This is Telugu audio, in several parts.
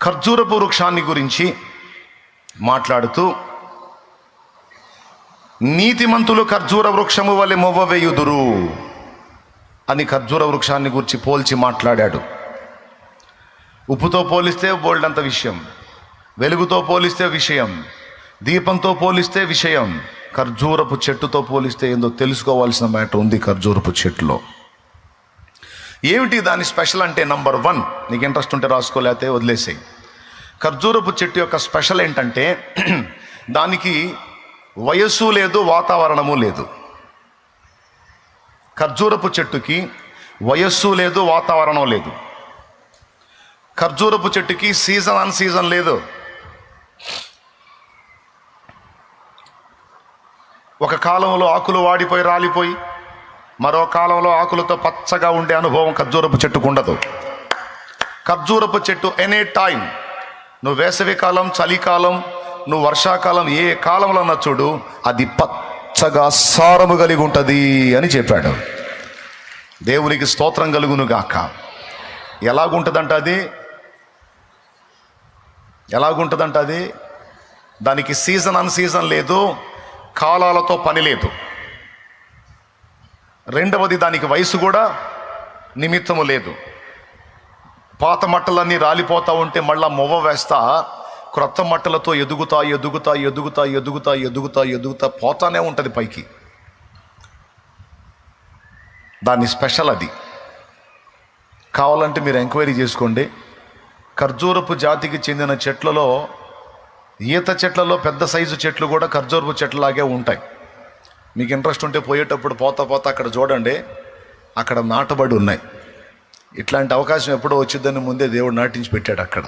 ఖర్జూరపు వృక్షాన్ని గురించి మాట్లాడుతూ, నీతిమంతులు ఖర్జూర వృక్షము వలె మొవ్వవేయుదురు అని ఖర్జూర వృక్షాన్ని గురించి పోల్చి మాట్లాడాడు. ఉప్పుతో పోలిస్తే బోల్డంత విషయం, వెలుగుతో పోలిస్తే విషయం, దీపంతో పోలిస్తే విషయం, ఖర్జూరపు చెట్టుతో పోలిస్తే ఏందో తెలుసుకోవాల్సిన మ్యాటర్ ఉంది. ఖర్జూరపు చెట్టులో ఏమిటి దాని స్పెషల్ అంటే, నంబర్ 1, నీకు ఇంట్రెస్ట్ ఉంటే రాసుకోలేకపోతే వదిలేసేయి. ఖర్జూరపు చెట్టు యొక్క స్పెషల్ ఏంటంటే దానికి వయస్సు లేదు, వాతావరణము లేదు. ఖర్జూరపు చెట్టుకి వయస్సు లేదు, వాతావరణం లేదు. ఖర్జూరపు చెట్టుకి సీజన్ అన్ సీజన్ లేదు. ఒక కాలంలో ఆకులు వాడిపోయి రాలిపోయి మరో కాలంలో ఆకులతో పచ్చగా ఉండే అనుభవం ఖర్జూరపు చెట్టుకు ఉండదు. ఖర్జూరపు చెట్టు ఎనీ టైం, నువ్వు వేసవి కాలం, చలికాలం, నువ్వు వర్షాకాలం, ఏ కాలంలో అన్న చూడు, అది పచ్చగా సారము కలిగి ఉంటుంది అని చెప్పాడు. దేవునికి స్తోత్రం కలుగును గాక. ఎలాగుంటుందంట అది దానికి సీజన్ అన్ సీజన్ లేదు, కాలాలతో పని లేదు. రెండవది, దానికి వయసు కూడా నిమిత్తము లేదు. పాత మట్టలన్నీ రాలిపోతూ ఉంటే మళ్ళా మొవ్వ వేస్తా క్రొత్త మట్టలతో ఎదుగుతా పోతానే ఉంటుంది పైకి. దాని స్పెషల్ అది. కావాలంటే మీరు ఎంక్వైరీ చేసుకోండి. ఖర్జూరపు జాతికి చెందిన చెట్లలో, ఈత చెట్లలో పెద్ద సైజు చెట్లు కూడా ఖర్జూరపు చెట్లలాగే ఉంటాయి. మీకు ఇంట్రెస్ట్ ఉంటే పోయేటప్పుడు పోతా అక్కడ చూడండి, అక్కడ నాటబడి ఉన్నాయి. ఇట్లాంటి అవకాశం ఎప్పుడో వచ్చిద్దని ముందే దేవుడు నాటించి పెట్టాడు అక్కడ.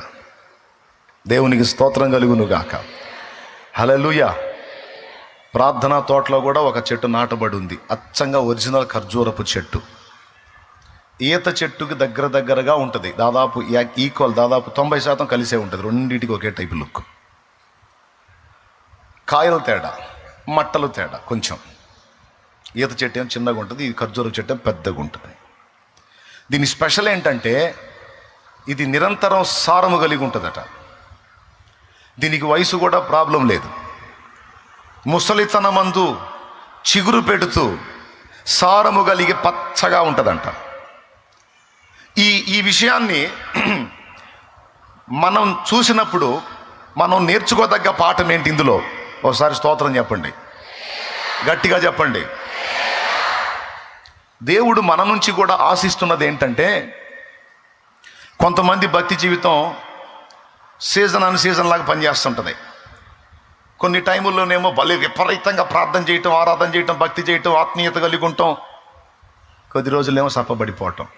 దేవునికి స్తోత్రం కలుగును గాక. హల్లెలూయా. ప్రార్థనా తోటలో కూడా ఒక చెట్టు నాటబడి ఉంది, అచ్చంగా ఒరిజినల్ ఖర్జూరపు చెట్టు. ఈత చెట్టుకి దగ్గరగా ఉంటుంది, దాదాపు ఈక్వల్, దాదాపు 90% కలిసే ఉంటుంది. రెండింటికి ఒకే టైపు లుక్. కాయలు తేడా, మట్టలు తేడా కొంచెం. ఈత చెట్టు ఏమో చిన్నగా ఉంటుంది, ఈ ఖర్జూర చెట్టు ఏమో పెద్దగా ఉంటుంది. దీని స్పెషల్ ఏంటంటే ఇది నిరంతరం సారము కలిగి ఉంటుందట. దీనికి వయసు కూడా ప్రాబ్లం లేదు. ముసలితనమందు చిగురు పెడుతూ సారము కలిగి పచ్చగా ఉంటుందంట. ఈ విషయాన్ని మనం చూసినప్పుడు మనం నేర్చుకోదగ్గ పాఠం ఏంటి ఇందులో? ఒకసారి స్తోత్రం చెప్పండి, గట్టిగా చెప్పండి. దేవుడు మన నుంచి కూడా ఆశిస్తున్నది ఏంటంటే, కొంతమంది భక్తి జీవితం సీజన్ అన్ సీజన్ లాగా పనిచేస్తుంటుంది. కొన్ని టైముల్లోనేమో భలే విపరీతంగా ప్రార్థన చేయటం, ఆరాధన చేయటం, భక్తి చేయటం, ఆత్మీయత కలిగి ఉంటాం. కొద్ది రోజులేమో సప్పబడిపోవటం,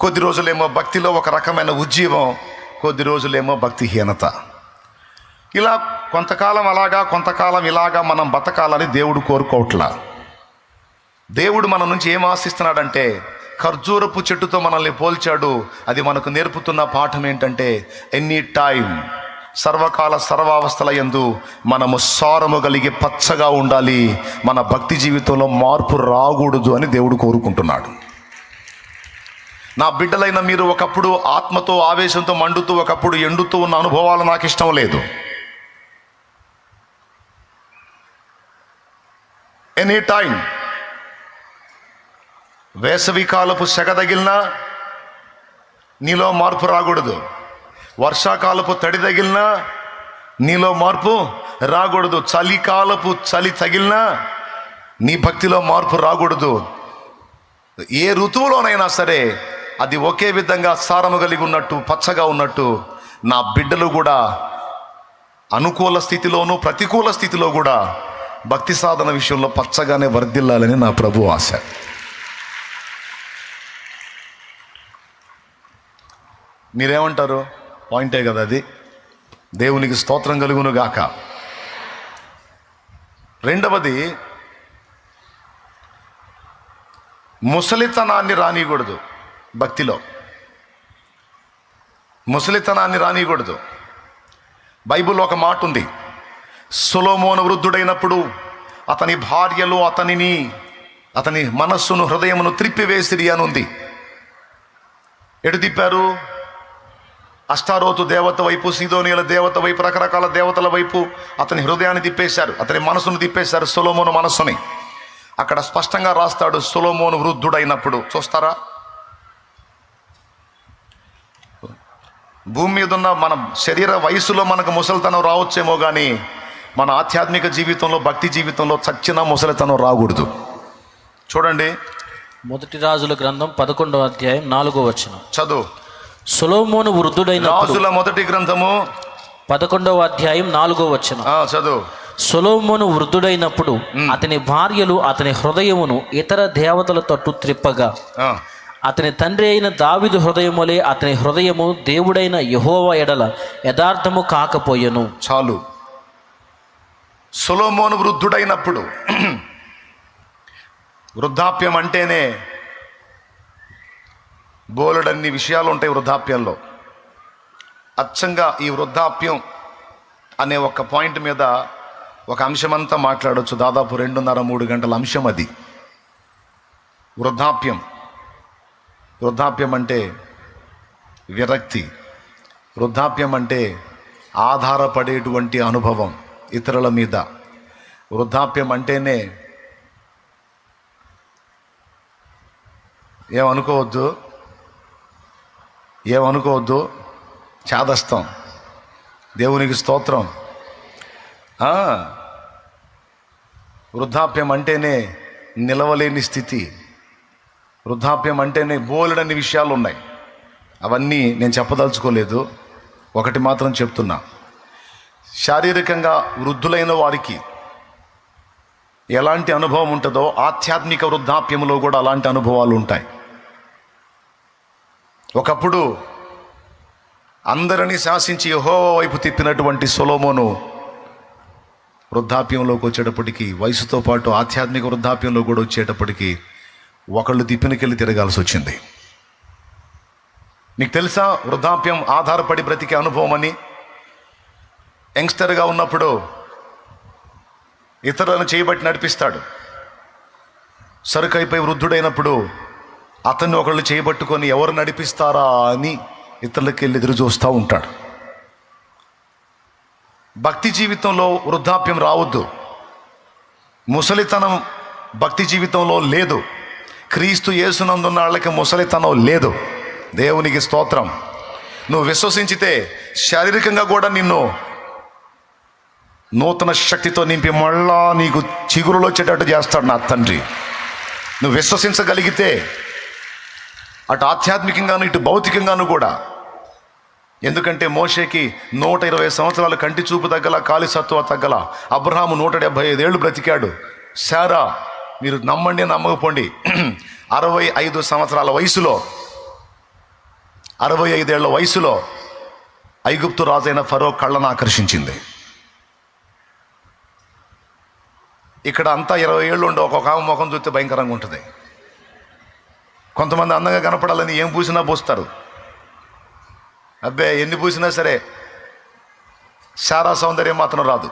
కొద్ది రోజులేమో భక్తిలో ఒక రకమైన ఉజ్జీవం, కొద్ది రోజులేమో భక్తిహీనత. ఇలా కొంతకాలం అలాగా, కొంతకాలం ఇలాగా మనం బతకాలని దేవుడు కోరుకోవట్లా. దేవుడు మన నుంచి ఏం ఆశిస్తున్నాడంటే, ఖర్జూరపు చెట్టుతో మనల్ని పోల్చాడు. అది మనకు నేర్పుతున్న పాఠం ఏంటంటే, ఎనీ టైం, సర్వకాల సర్వావస్థల యందు మనము సారము కలిగి పచ్చగా ఉండాలి. మన భక్తి జీవితంలో మార్పు రాకూడదు అని దేవుడు కోరుకుంటున్నాడు. నా బిడ్డలైన మీరు ఒకప్పుడు ఆత్మతో ఆవేశంతో మండుతూ, ఒకప్పుడు ఎండుతూ ఉన్న అనుభవాలు నాకు ఇష్టం లేదు. ఎనీ టైం, వేసవి కాలపు సెగ తగిలినా నీలో మార్పు రాకూడదు, వర్షాకాలపు తడి తగిలినా నీలో మార్పు రాకూడదు, చలికాలపు చలి తగిలినా నీ భక్తిలో మార్పు రాకూడదు. ఏ ఋతువులోనైనా సరే అది ఒకే విధంగా సారము కలిగి ఉన్నట్టు, పచ్చగా ఉన్నట్టు నా బిడ్డలు కూడా అనుకూల స్థితిలోనూ ప్రతికూల స్థితిలో కూడా భక్తి సాధన విషయంలో పచ్చగానే వర్ధిల్లాలని నా ప్రభు ఆశ. మీరేమంటారు? పాయింటే కదా అది. దేవునికి స్తోత్రం కలుగును గాక. రెండవది, ముసలితనాన్ని రానియకూడదు. భక్తిలో ముసలితనాన్ని రానియకూడదు. బైబిల్లో ఒక మాట ఉంది, సొలొమోను వృద్ధుడైనప్పుడు అతని భార్యలు అతని మనస్సును, హృదయమును త్రిప్పివేసిరి అని ఉంది. ఎటు తిప్పారు? అష్టారోతు దేవత వైపు, సీదోనియల దేవత వైపు, రకరకాల దేవతల వైపు అతని హృదయాన్ని తిప్పేశారు, అతని మనసును తిప్పేశారు, సొలొమోను మనస్సుని. అక్కడ స్పష్టంగా రాస్తాడు, సొలొమోను వృద్ధుడైనప్పుడు. చూస్తారా, భూమి మీద ఉన్న మన శరీర వయసులో మనకు ముసలితనం రావచ్చేమో కానీ మన ఆధ్యాత్మిక జీవితంలో, భక్తి జీవితంలో చచ్చిన ముసలితనం రాకూడదు. చూడండి, మొదటి రాజుల గ్రంథం 11వ అధ్యాయం 4వ వచనం చదువు. సొలొమోను వృద్ధుడైన రాజుల మొదటి గ్రంథము 11వ అధ్యాయం 4వ వచనం చదువు. సొలొమోను వృద్ధుడైనప్పుడు అతని భార్యలు అతని హృదయమును ఇతర దేవతల తట్టు త్రిప్పగా అతని తండ్రి అయిన దావీదు హృదయములే అతని హృదయము దేవుడైన యెహోవా ఎడల యథార్థము కాకపోయెను. చాలు. సొలొమోను వృద్ధుడైనప్పుడు, వృద్ధాప్యం అంటేనే బోలెడన్ని విషయాలు ఉంటాయి వృద్ధాప్యంలో. అచ్చంగా ఈ వృద్ధాప్యం అనే ఒక పాయింట్ మీద ఒక అంశమంతా మాట్లాడవచ్చు. దాదాపు 2.5-3 గంటల అంశం అది. వృద్ధాప్యం. వృద్ధాప్యం అంటే విరక్తి. వృద్ధాప్యం అంటే ఆధారపడేటువంటి అనుభవం ఇతరుల మీద. వృద్ధాప్యం అంటేనే ఏమనుకోవద్దు, చాదస్తం. దేవునికి స్తోత్రం. వృద్ధాప్యం అంటేనే నిలవలేని స్థితి. వృద్ధాప్యం అంటేనే బోలెడన్ని విషయాలు ఉన్నాయి. అవన్నీ నేను చెప్పదలుచుకోలేదు, ఒకటి మాత్రం చెప్తున్నా. శారీరకంగా వృద్ధులైన వారికి ఎలాంటి అనుభవం ఉంటుందో ఆధ్యాత్మిక వృద్ధాప్యంలో కూడా అలాంటి అనుభవాలు ఉంటాయి. ఒకప్పుడు అందరినీ శాసించి యెహోవా వైపు తిప్పినటువంటి సొలొమోను వృద్ధాప్యంలోకి వచ్చేటప్పటికి, వయసుతో పాటు ఆధ్యాత్మిక వృద్ధాప్యంలో కూడా వచ్చేటప్పటికి ఒకళ్ళు తిప్పినకెళ్ళి తిరగాల్సి వచ్చింది. నీకు తెలుసా వృద్ధాప్యం ఆధారపడి బ్రతికే అనుభవం అని? యంగ్స్టర్గా ఉన్నప్పుడు ఇతరులను చేయబట్టి నడిపిస్తాడు. సరుకైపోయి వృద్ధుడైనప్పుడు అతన్ని ఒకళ్ళు చేయబట్టుకొని ఎవరు నడిపిస్తారా అని ఇతరులకి వెళ్ళి ఎదురు చూస్తూ ఉంటాడు. భక్తి జీవితంలో వృద్ధాప్యం రావద్దు. ముసలితనం భక్తి జీవితంలో లేదు. క్రీస్తు యేసునందున్న వాళ్ళకి ముసలితనం లేదు. దేవునికి స్తోత్రం. నువ్వు విశ్వసించితే శారీరకంగా కూడా నిన్ను నూతన శక్తితో నింపి మళ్ళా నీకు చిగురులు వచ్చేటట్టు చేస్తాడు నా తండ్రి. నువ్వు విశ్వసించగలిగితే అటు ఆధ్యాత్మికంగాను ఇటు భౌతికంగాను కూడా. ఎందుకంటే మోషేకి 120 సంవత్సరాలు కంటి చూపు తగ్గల, కాలి సత్తువ తగ్గల. అబ్రహాము 175 ఏళ్ళు బ్రతికాడు. శారా, మీరు నమ్మండి నమ్మకపోండి, 65 సంవత్సరాల వయసులో, 65 ఏళ్ల వయసులో ఐగుప్తు రాజైన ఫరో కళ్ళను ఆకర్షించింది. ఇక్కడ అంతా 20 ఏళ్ళు ఉండి ఒక్కొక్క ఆమె ముఖం చూస్తే భయంకరంగా ఉంటుంది. కొంతమంది అందంగా కనపడాలని ఏం పూసినా పూస్తారు. అబ్బే, ఎన్ని పూసినా సరే శారా సౌందర్యం మాత్రం రాదు.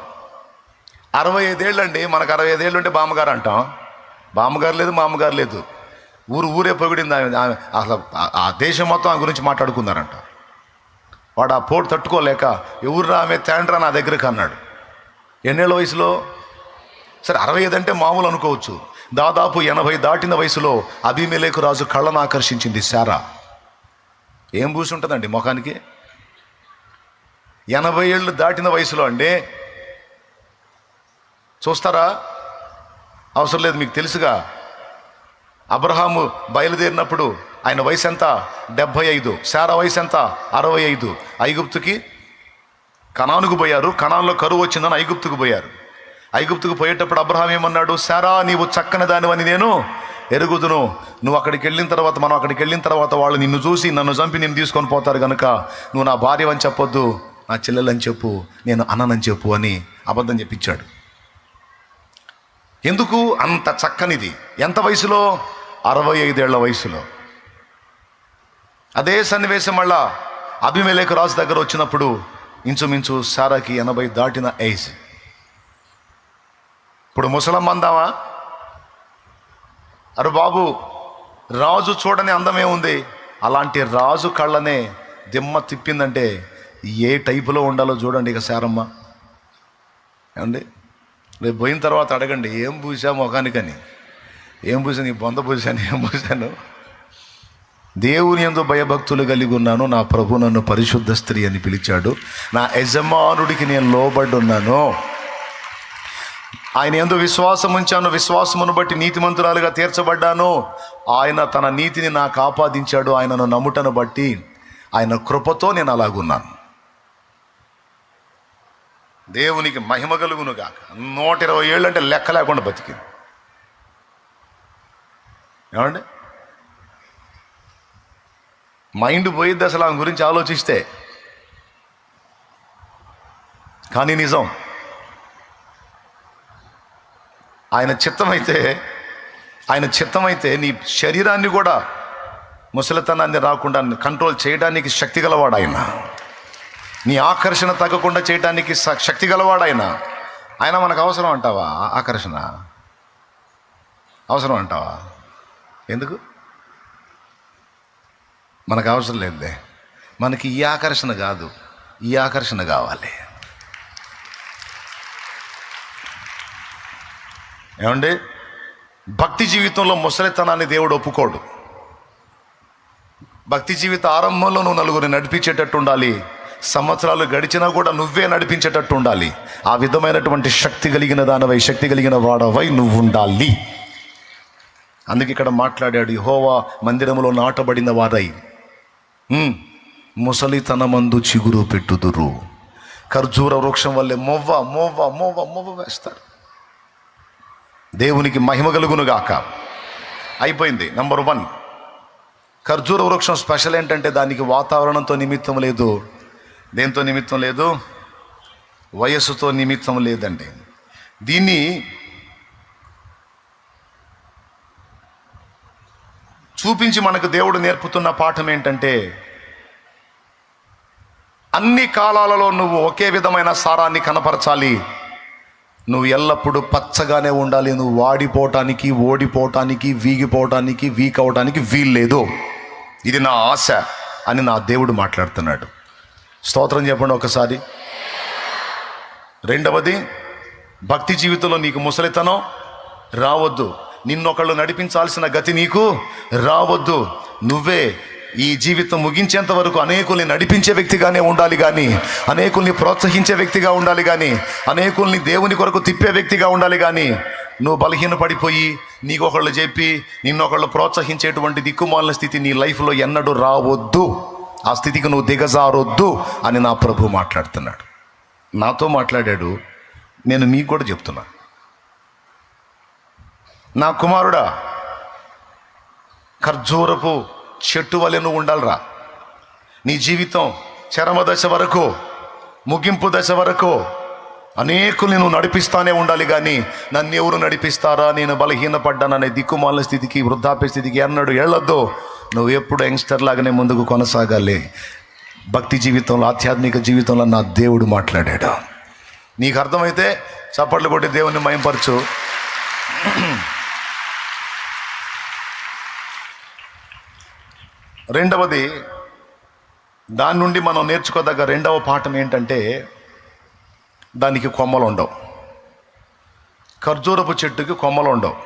65 ఏళ్ళండి. మనకు 65 ఏళ్ళు ఉంటే బామ్మగారు అంటాం. బామ్మగారు లేదు, మామగారు లేదు. ఊరే పొగిడింది ఆమె. అసలు ఆ దేశం మొత్తం ఆమె గురించి మాట్లాడుకున్నారంట. వాడు ఆ పోటు తట్టుకోలేక, ఎవరు ఆమె తండ్రా నా దగ్గరికి అన్నాడు. ఎన్నేళ్ళ వయసులో? సరే 65 అంటే మామూలు అనుకోవచ్చు. దాదాపు 80 దాటిన వయసులో అబీమెలెకు రాజు కళ్ళను ఆకర్షించింది శారా. ఏం పూసి ఉంటుందండి ముఖానికి? 80 ఏళ్ళు దాటిన వయసులో అండి. చూస్తారా? అవసరం లేదు, మీకు తెలుసుగా. అబ్రహాము బయలుదేరినప్పుడు ఆయన వయసు ఎంత? 75. శారా వయసు ఎంత? 65. ఐగుప్తుకి, కనానుకు పోయారు. కనాన్లో కరువు వచ్చిందని ఐగుప్తుకు పోయారు. ఐగుప్తుకు పోయేటప్పుడు అబ్రహాం ఏమన్నాడు? శారా, నీవు చక్కని దానివని నేను ఎరుగుదును. నువ్వు అక్కడికి వెళ్ళిన తర్వాత, మనం అక్కడికి వెళ్ళిన తర్వాత వాళ్ళు నిన్ను చూసి నన్ను చంపి నిన్ను తీసుకొని పోతారు కనుక నువ్వు నా భార్య అని చెప్పొద్దు, నా చెల్లెలని చెప్పు, నేను అన్ననని చెప్పు అని అబద్ధం చెప్పించాడు. ఎందుకు? అంత చక్కనిది. ఎంత వయసులో? 65 ఏళ్ల వయసులో. అదే సన్నివేశం మళ్ళా అబీమెలెకు రాజు దగ్గర వచ్చినప్పుడు ఇంచుమించు శారాకి 80 దాటిన ఏజ్. ఇప్పుడు ముసలమ్మ అందామా? అరే బాబు, రాజు చూడని అందమే ఉంది. అలాంటి రాజు కళ్ళనే దిమ్మ తిప్పిందంటే ఏ టైపులో ఉండాలో చూడండి. ఇక శారమ్మ ఏమండి, రేపు పోయిన తర్వాత అడగండి, ఏం పూసా ముఖానికని. ఏం పూసాను? ఈ బొంద పూసాను. ఏం పూసాను? దేవుని యందు భయభక్తులు కలిగి ఉన్నాను. నా ప్రభు నన్ను పరిశుద్ధ స్త్రీ అని పిలిచాడు. నా యజమానుడికి నేను లోబడి ఉన్నాను. ఆయన యందు విశ్వాసం ఉంచాను. విశ్వాసమును బట్టి నీతిమంతురాలుగా తీర్చబడ్డాను. ఆయన తన నీతిని నాకు ఆపాదించాడు. ఆయనను నమ్ముటను బట్టి ఆయన కృపతో నేను అలాగున్నాను. దేవునికి మహిమ కలుగును గాక. 120 ఏళ్ళు అంటే లెక్క లేకుండా బతికింది. ఏమండి, మైండ్ పోయిద్ది అసలు ఆమె గురించి ఆలోచిస్తే. కానీ నిజం, ఆయన చిత్తమైతే నీ శరీరాన్ని కూడా ముసలితనాన్ని రాకుండా కంట్రోల్ చేయడానికి శక్తి గలవాడు ఆయన. నీ ఆకర్షణ తగ్గకుండా చేయడానికి శక్తి గలవాడు ఆయన. ఆయన మనకు అవసరం అంటావా? ఆకర్షణ అవసరం అంటావా? ఎందుకు మనకు అవసరం లేదులే. మనకి ఈ ఆకర్షణ కాదు, ఈ ఆకర్షణ కావాలి. ఏమండి, భక్తి జీవితంలో ముసలితనాన్ని దేవుడు ఒప్పుకోడు. భక్తి జీవిత ఆరంభంలో నువ్వు నలుగురిని నడిపించేటట్టు ఉండాలి. సంవత్సరాలు గడిచినా కూడా నువ్వే నడిపించేటట్టు ఉండాలి. ఆ విధమైనటువంటి శక్తి కలిగిన దానవై, శక్తి కలిగిన వాడవై నువ్వు ఉండాలి. అందుకే ఇక్కడ మాట్లాడాడు, యెహోవా మందిరములో నాటబడిన వారై ముసలితనమందు చిగురు పెట్టుదురు. ఖర్జూర వృక్షం వల్లే మొవ్వ మొవ్వ మొవ్వ మొవ్వ వేస్తారు. దేవునికి మహిమ కలుగును గాక. అయిపోయింది. నంబర్ 1, ఖర్జూర వృక్షం స్పెషల్ ఏంటంటే దానికి వాతావరణంతో నిమిత్తం లేదు, దేంతో నిమిత్తం లేదు, వయస్సుతో నిమిత్తం లేదండి. దీన్ని చూపించి మనకు దేవుడు నేర్పుతున్న పాఠం ఏంటంటే, అన్ని కాలాలలో నువ్వు ఒకే విధమైన సారాన్ని కనపరచాలి. నువ్వు ఎల్లప్పుడూ పచ్చగానే ఉండాలి. నువ్వు వాడిపోవటానికి, ఓడిపోవటానికి, వీగిపోవటానికి, వీక్ అవటానికి వీల్లేదు. ఇది నా ఆశ అని నా దేవుడు మాట్లాడుతున్నాడు. స్తోత్రం చెప్పండి ఒకసారి. రెండవది, భక్తి జీవితంలో నీకు ముసలితనం రావద్దు. నిన్నొకళ్ళు నడిపించాల్సిన గతి నీకు రావద్దు. నువ్వే ఈ జీవితం ముగించేంత వరకు అనేకుల్ని నడిపించే వ్యక్తిగానే ఉండాలి కానీ, అనేకుల్ని ప్రోత్సహించే వ్యక్తిగా ఉండాలి కానీ, అనేకుల్ని దేవుని కొరకు తిప్పే వ్యక్తిగా ఉండాలి కానీ, నువ్వు బలహీనపడిపోయి నీకొకళ్ళు చెప్పి నిన్నొకళ్ళు ప్రోత్సహించేటువంటి దిక్కుమాలిన స్థితి నీ లైఫ్లో ఎన్నడూ రావద్దు. ఆ స్థితికి నువ్వు దిగజారొద్దు అని నా ప్రభు మాట్లాడుతున్నాడు. నాతో మాట్లాడాడు, నేను మీకు కూడా చెప్తున్నా. నా కుమారుడా, ఖర్జూరపు చెట్టు వలె నువ్వు ఉండాలిరా. నీ జీవితం చరమ దశ వరకు, ముగింపు దశ వరకు అనేకుల్ని నువ్వు నడిపిస్తానే ఉండాలి కానీ, నన్ను ఎవరు నడిపిస్తారా, నేను బలహీనపడ్డాననే దిక్కుమాలిన స్థితికి, వృద్ధాప్య స్థితికి ఎన్నడూ వెళ్ళొద్దు. నువ్వు ఎప్పుడు యంగ్స్టర్ లాగానే ముందుకు కొనసాగాలి. భక్తి జీవితంలో, ఆధ్యాత్మిక జీవితంలో నా దేవుడు మాట్లాడాడు. నీకు అర్థమైతే చప్పట్లు కొట్టి దేవుణ్ణి మహిమపరచు. రెండవది, దాని నుండి మనం నేర్చుకోదగ్గ రెండవ పాఠం ఏంటంటే, దానికి కొమ్మలు ఉండవు. ఖర్జూరపు చెట్టుకి కొమ్మలు ఉండవు.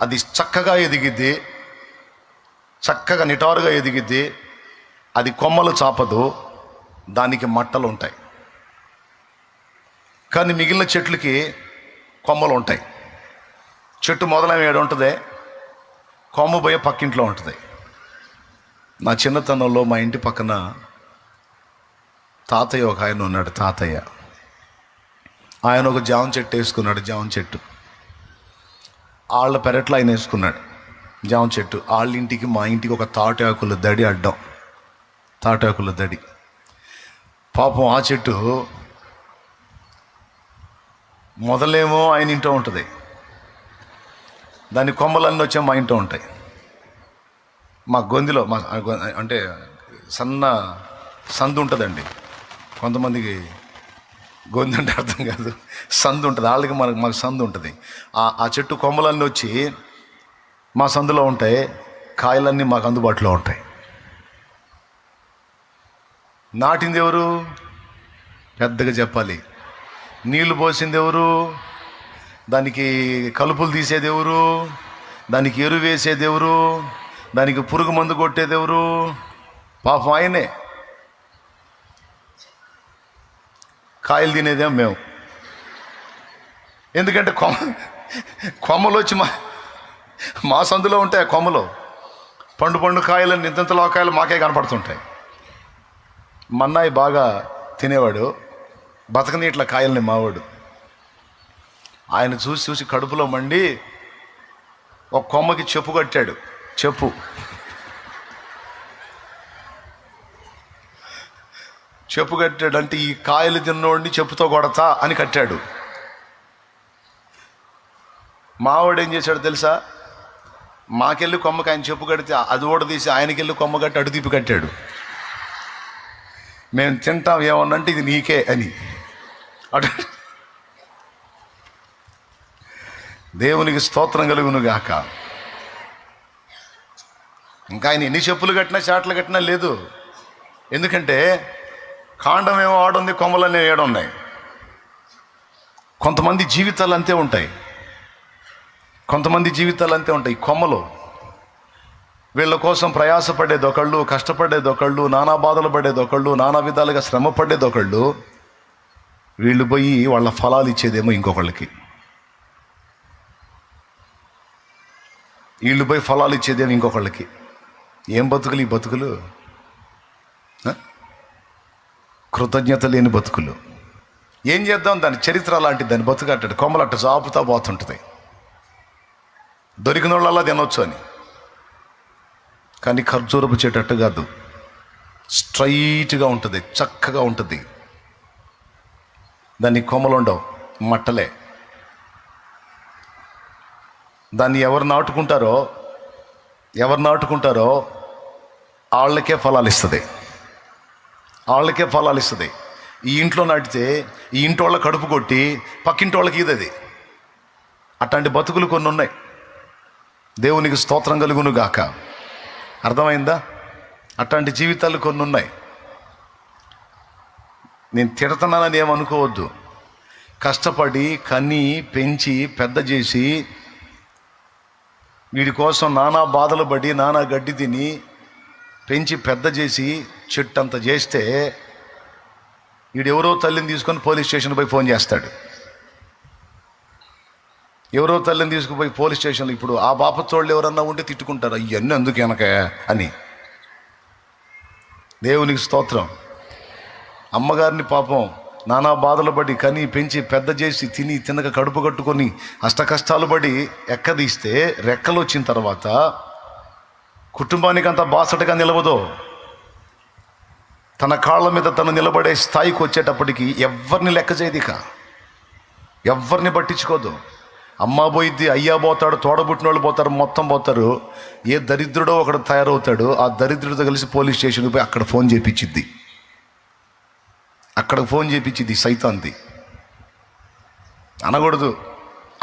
అది చక్కగా ఎదిగిద్ది, చక్కగా నిటారుగా ఎదిగిద్ది. అది కొమ్మలు చాపదు, దానికి మట్టలు ఉంటాయి. కానీ మిగిలిన చెట్లకి కొమ్మలు ఉంటాయి. చెట్టు మొదలైన ఏడు ఉంటుంది, కొమ్మ పోయే పక్కింట్లో ఉంటుంది. నా చిన్నతనంలో మా ఇంటి పక్కన తాతయ్య ఒక ఆయన ఉన్నాడు. తాతయ్య ఆయన ఒక జామ చెట్టు వేసుకున్నాడు. జామ చెట్టు వాళ్ళ పెరట్లో ఆయన వేసుకున్నాడు జామ చెట్టు. వాళ్ళ ఇంటికి మా ఇంటికి ఒక తాటాకుల దడి అడ్డం, తాటాకుల దడి. పాపం ఆ చెట్టు మొదలేమో ఆయన ఇంట్లో ఉంటుంది, దాని కొమ్మలన్నీ వచ్చే మా ఇంట్లో ఉంటాయి. మా గొంతులో అంటే సన్న సందు ఉంటుందండి. కొంతమందికి గొంతు అంటే అర్థం కాదు, సందు ఉంటుంది. వాళ్ళకి మాకు సందు ఉంటుంది. ఆ చెట్టు కొమ్మలన్నీ వచ్చి మా సందులో ఉంటాయి, కాయలన్నీ మాకు అందుబాటులో ఉంటాయి. నాటింది ఎవరు? పెద్దగా చెప్పాలి. నీళ్లు పోసింది ఎవరు? దానికి కలుపులు తీసేది ఎవరు? దానికి ఎరువు వేసేది ఎవరు? దానికి పురుగు మందు కొట్టేది ఎవరు? పాపం ఆయనే. కాయలు తినేదేం మేము. ఎందుకంటే కొమ్మలు వచ్చి మా సందులో ఉంటాయి. ఆ కొమ్మలు పండు కాయలు, ఇంతంతలో కాయలు మాకే కనపడుతుంటాయి. మన్నాయి బాగా తినేవాడు, బతకనీట్ల కాయల్ని మావాడు. ఆయన చూసి కడుపులో మండి ఒక కొమ్మకి చెప్పు కట్టాడు. చెప్పు కట్టాడంటే ఈ కాయలు తిన్నోడిని చెప్పుతో కొడతా అని కట్టాడు. మావాడు ఏం చేశాడు తెలుసా? మాకెళ్ళి కొమ్మకి ఆయన చెప్పు కడితే అది ఓడ తీసి ఆయనకెళ్ళి కొమ్మ కట్టి అటు తిప్పి కట్టాడు. మేము తింటాం ఏమన్నంటే ఇది నీకే అని. అటు దేవునికి స్తోత్రం కలుగును గాక. ఇంకా ఆయన ఎన్ని చెప్పులు కట్టినా చాట్లు కట్టినా లేదు. ఎందుకంటే కాండం ఏమో ఆడుంది, కొమ్మలన్నీ ఏడున్నాయి. కొంతమంది జీవితాలు అంతే ఉంటాయి. కొమ్మలు వీళ్ళ కోసం ప్రయాసపడేది ఒకళ్ళు, కష్టపడేది ఒకళ్ళు, నానా బాధలు పడేది ఒకళ్ళు, నానా విధాలుగా శ్రమ పడేది ఒకళ్ళు. వీళ్ళు పోయి వాళ్ళ ఫలాలు ఇచ్చేదేమో ఇంకొకళ్ళకి. ఏం బతుకులు ఈ బతుకులు? కృతజ్ఞత లేని బతుకులు. ఏం చేద్దాం? దాని చరిత్ర అలాంటిది. దాని బతుకు అంటాడు. కొమ్మలు అట్ట జాపుతా పోతుంటుంది. దొరికిన వాళ్ళలా తినొచ్చు అని. కానీ ఖర్జూరపు చెట్టు కాదు, స్ట్రైట్గా ఉంటుంది, చక్కగా ఉంటుంది. దాన్ని కొమ్మలు ఉండవు, మట్టలే. దాన్ని ఎవరు నాటుకుంటారో వాళ్ళకే ఫలాలు ఇస్తుంది. ఈ ఇంట్లో నాటితే ఈ ఇంటి వాళ్ళ కడుపు కొట్టి పక్కింటి వాళ్ళకి ఇది. అట్లాంటి బతుకులు కొన్ని ఉన్నాయి. దేవునికి స్తోత్రం కలుగును గాక. అర్థమైందా? అట్లాంటి జీవితాలు కొన్ని ఉన్నాయి. నేను తిడతానని ఏమనుకోవద్దు. కష్టపడి కని పెంచి పెద్ద చేసి వీడి కోసం నానా బాధలు పడి నానా గడ్డి తిని పెంచి పెద్ద చేసి చెట్టు అంత చేస్తే వీడెవరో తల్లిని తీసుకొని పోలీస్ స్టేషన్ పోయి ఫోన్ చేస్తాడు. ఎవరో తల్లిని తీసుకుపోయి పోలీస్ స్టేషన్లో ఇప్పుడు ఆ బాపతోళ్ళు ఎవరన్నా ఉంటే తిట్టుకుంటారు, ఇవన్నీ ఎందుకు వెనక అని. దేవునికి స్తోత్రం. అమ్మగారిని పాపం నానా బాధలు పడి కని పెంచి పెద్ద చేసి తినక కడుపు కట్టుకొని అష్ట కష్టాలు పడి ఎక్కదీస్తే రెక్కలు వచ్చిన తర్వాత కుటుంబానికి అంతా బాసటగా నిలవదో. తన కాళ్ళ మీద తను నిలబడే స్థాయికి వచ్చేటప్పటికి ఎవరిని లెక్క చేయదు, ఇక ఎవరిని పట్టించుకోదు. అమ్మ పోయిద్ది, అయ్యా పోతాడు, తోడబుట్టిన వాళ్ళు పోతారు, మొత్తం పోతారు. ఏ దరిద్రుడో ఒకడు తయారవుతాడు. ఆ దరిద్రుడితో కలిసి పోలీస్ స్టేషన్కి పోయి అక్కడ ఫోన్ చేయించిద్ది. సైతాంది అనకూడదు.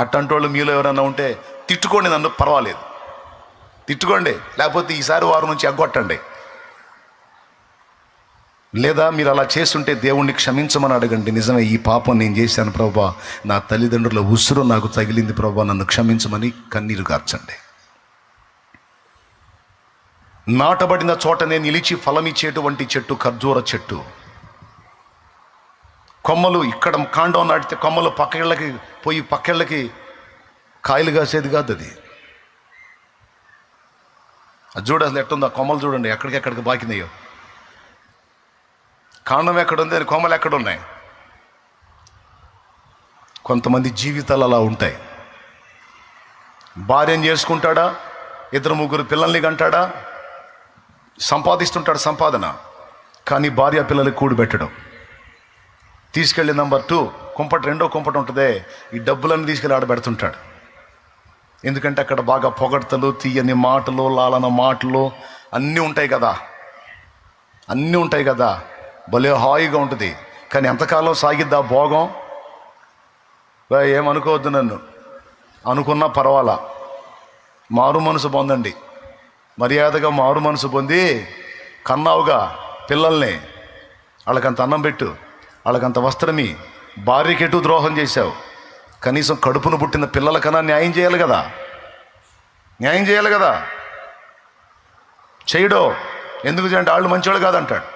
అట్టంటి వాళ్ళు మీలో ఎవరైనా ఉంటే తిట్టుకోండి, నన్ను పర్వాలేదు, తిట్టుకోండి. లేకపోతే ఈసారి వారం నుంచి ఎగ్గొట్టండి. లేదా మీరు అలా చేస్తుంటే దేవుణ్ణి క్షమించమని అడగండి. నిజమే, ఈ పాపం నేను చేశాను ప్రభా, నా తల్లిదండ్రుల ఉసురు నాకు తగిలింది ప్రభా, నన్ను క్షమించమని కన్నీరు కార్చండి. నాటబడిన చోటనే నిలిచి ఫలమిచ్చేటువంటి చెట్టు ఖర్జూర చెట్టు. కొమ్మలు ఇక్కడ కాండం నాటితే కొమ్మలు పక్కేళ్ళకి కాయలు కాసేది కాదు అది. చూడు అసలు ఎట్టుందో ఆ కొమ్మలు చూడండి, ఎక్కడికెక్కడికి బాకినాయో. కాండం ఎక్కడుంది అని కొమ్మలు ఎక్కడున్నాయి. కొంతమంది జీవితాలు అలా ఉంటాయి. భార్యను చేసుకుంటాడా, 2-3 పిల్లల్ని కంటాడా, సంపాదిస్తుంటాడు సంపాదన, కానీ భార్య పిల్లలకి కూడి పెట్టడం. తీసుకెళ్ళి నెంబర్ 2 కుంపటి, 2వ కుంపటి ఉంటుందే, ఈ డబ్బులన్నీ తీసుకెళ్ళి ఆడబెడుతుంటాడు. ఎందుకంటే అక్కడ బాగా పొగడ్తలు, తీయని మాటలు, లాలన మాటలు అన్నీ ఉంటాయి కదా. భలే హాయిగా ఉంటుంది. కానీ ఎంతకాలం సాగిద్దా భోగం? ఏమనుకోవద్దు, నన్ను అనుకున్నా పర్వాలా. మారు మనసు పొందండి. మర్యాదగా మారు మనసు పొంది కన్నావుగా పిల్లల్ని, వాళ్ళకంత అన్నం పెట్టు, వాళ్ళకంత వస్త్రమి. భార్యకెటు ద్రోహం చేశావు. కనీసం కడుపును పుట్టిన పిల్లలకన్నా న్యాయం చేయాలి కదా, న్యాయం చేయాలి కదా. చేయడో. ఎందుకు చేయండి, వాళ్ళు మంచివాళ్ళు కాదంటాడు.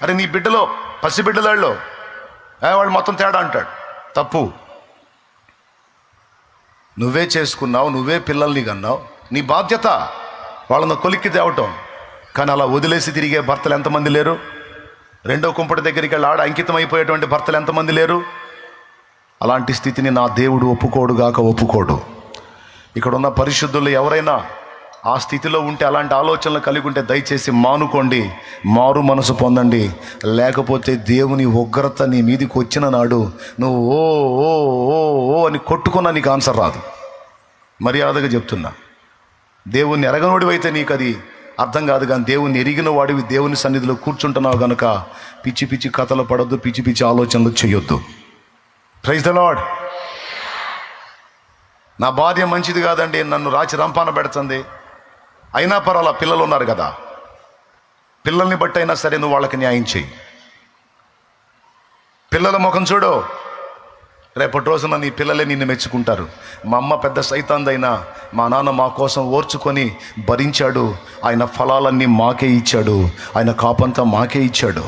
అరే నీ బిడ్డలో పసిబిడ్డలాళ్ళు వాళ్ళు మొత్తం తేడా అంటాడు. తప్పు. నువ్వే చేసుకున్నావు, నువ్వే పిల్లల్ని కన్నావు, నీ బాధ్యత వాళ్ళను కొలిక్కి తేవటం. కానీ అలా వదిలేసి తిరిగే భర్తలు ఎంతమంది లేరు? రెండో కుంపటి దగ్గరికి వెళ్ళి ఆడ అంకితం అయిపోయేటువంటి భర్తలు ఎంతమంది లేరు? అలాంటి స్థితిని నా దేవుడు ఒప్పుకోడుగాక ఒప్పుకోడు. ఇక్కడ ఉన్న పరిశుద్ధులు ఎవరైనా ఆ స్థితిలో ఉంటే, అలాంటి ఆలోచనలు కలిగి ఉంటే దయచేసి మానుకోండి, మారు మనసు పొందండి. లేకపోతే దేవుని ఉగ్రత నీ మీదికి వచ్చిన నాడు నువ్వు ఓ ఓ ఓ ఓ అని కొట్టుకున్నా నీకు ఆన్సర్ రాదు. మర్యాదగా చెప్తున్నా, దేవుణ్ణి ఎరగనోడివైతే నీకు అది అర్థం కాదు. కానీ దేవుణ్ణి ఎరిగిన వాడివి దేవుని సన్నిధిలో కూర్చుంటున్నావు కనుక పిచ్చి పిచ్చి కథలు పడొద్దు, పిచ్చి పిచ్చి ఆలోచనలు చేయొద్దు. Praise the lord. నా భార్య మంచిది కాదండి, నన్ను రాచి రంపాన పెడుతుంది, అయినా పర్వాలా పిల్లలు ఉన్నారు కదా, పిల్లల్ని బట్టి అయినా సరే నువ్వు వాళ్ళకి న్యాయం చేయి. పిల్లల ముఖం చూడు, రేపటి రోజున నీ పిల్లలే నిన్ను మెచ్చుకుంటారు. మా అమ్మ పెద్ద సైతాందైనా మా నాన్న మా కోసం ఓర్చుకొని భరించాడు, ఆయన ఫలాలన్నీ మాకే ఇచ్చాడు, ఆయన కాపంతా మాకే ఇచ్చాడు.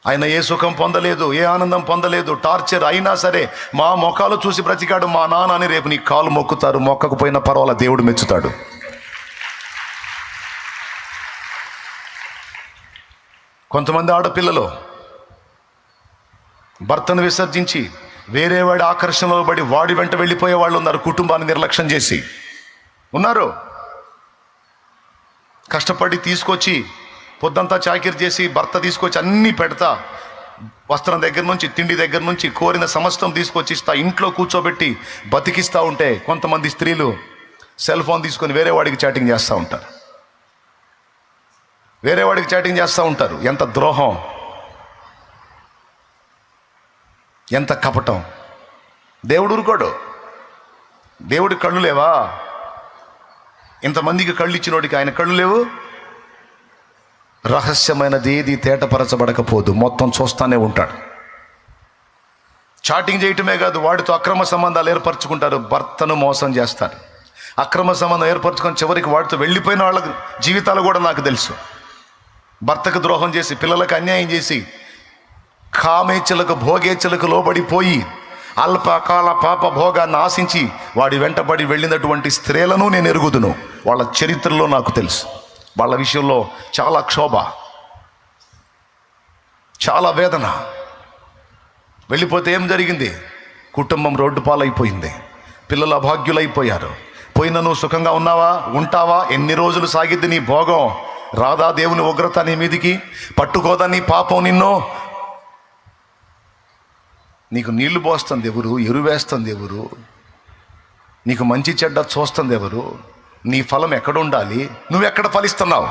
ఆయన ఏ సుఖం పొందలేదు, ఏ ఆనందం పొందలేదు, టార్చర్ అయినా సరే మా మొఖాలు చూసి బ్రతికాడు మా నాన్న అని. రేపు నీ కాలు మొక్కుతారు, మొక్కకపోయినా పర్వాలా, దేవుడు మెచ్చుతాడు. కొంతమంది ఆడపిల్లలు భర్తను విసర్జించి వేరే వాడి ఆకర్షణలో పడి వాడి వెంట వెళ్ళిపోయే వాళ్ళు ఉన్నారు. కుటుంబాన్ని నిర్లక్ష్యం చేసి ఉన్నారు. కష్టపడి తీసుకొచ్చి పొద్దంతా చాకిరి చేసి భర్త తీసుకొచ్చి అన్నీ పెడతా, వస్త్రం దగ్గర నుంచి తిండి దగ్గర నుంచి కోరిన సమస్తం తీసుకొచ్చి ఇస్తా, ఇంట్లో కూర్చోబెట్టి బతికిస్తూ ఉంటే కొంతమంది స్త్రీలు సెల్ ఫోన్ తీసుకొని వేరే వాడికి చాటింగ్ చేస్తూ ఉంటారు, వేరే వాడికి చాటింగ్ చేస్తూ ఉంటారు. ఎంత ద్రోహం, ఎంత కపటం. దేవుడు ఊరుకోడు. దేవుడి కళ్ళు లేవా? ఇంతమందికి కళ్ళు ఇచ్చినోడికి ఆయన కళ్ళు లేవు? రహస్యమైనది ఏది తేటపరచబడకపోదు, మొత్తం చూస్తానే ఉంటాడు. చాటింగ్ చేయటమే కాదు, వాడితో అక్రమ సంబంధాలు ఏర్పరచుకుంటారు, భర్తను మోసం చేస్తారు. అక్రమ సంబంధం ఏర్పరచుకొని చివరికి వాడితో వెళ్ళిపోయిన వాళ్ళ జీవితాలు కూడా నాకు తెలుసు. భర్తకు ద్రోహం చేసి, పిల్లలకు అన్యాయం చేసి, కామేచ్ఛలకు భోగేచ్ఛలకు లోబడిపోయి అల్పకాల పాప భోగాన్ని ఆశించి వాడి వెంటబడి వెళ్ళినటువంటి స్త్రీలను నేను ఎరుగుదును. వాళ్ళ చరిత్రలో నాకు తెలుసు. వాళ్ళ విషయంలో చాలా క్షోభ, చాలా వేదన. వెళ్ళిపోతే ఏం జరిగింది? కుటుంబం రోడ్డు పాలైపోయింది, పిల్లలు అభాగ్యులైపోయారు. పోయిన నువ్వు సుఖంగా ఉన్నావా? ఉంటావా? ఎన్ని రోజులు సాగిద్ది నీ భోగం? రాదా దేవుని ఉగ్రత నీ మీదికి? పట్టుకోదా నీ పాపం నిన్ను? నీకు నీళ్లు పోస్తుంది ఎవరు? ఎరువేస్తుంది ఎవరు? నీకు మంచి చెడ్డ చూస్తుంది ఎవరు? నీ ఫలం ఎక్కడ ఉండాలి? నువ్వెక్కడ ఫలిస్తున్నావు?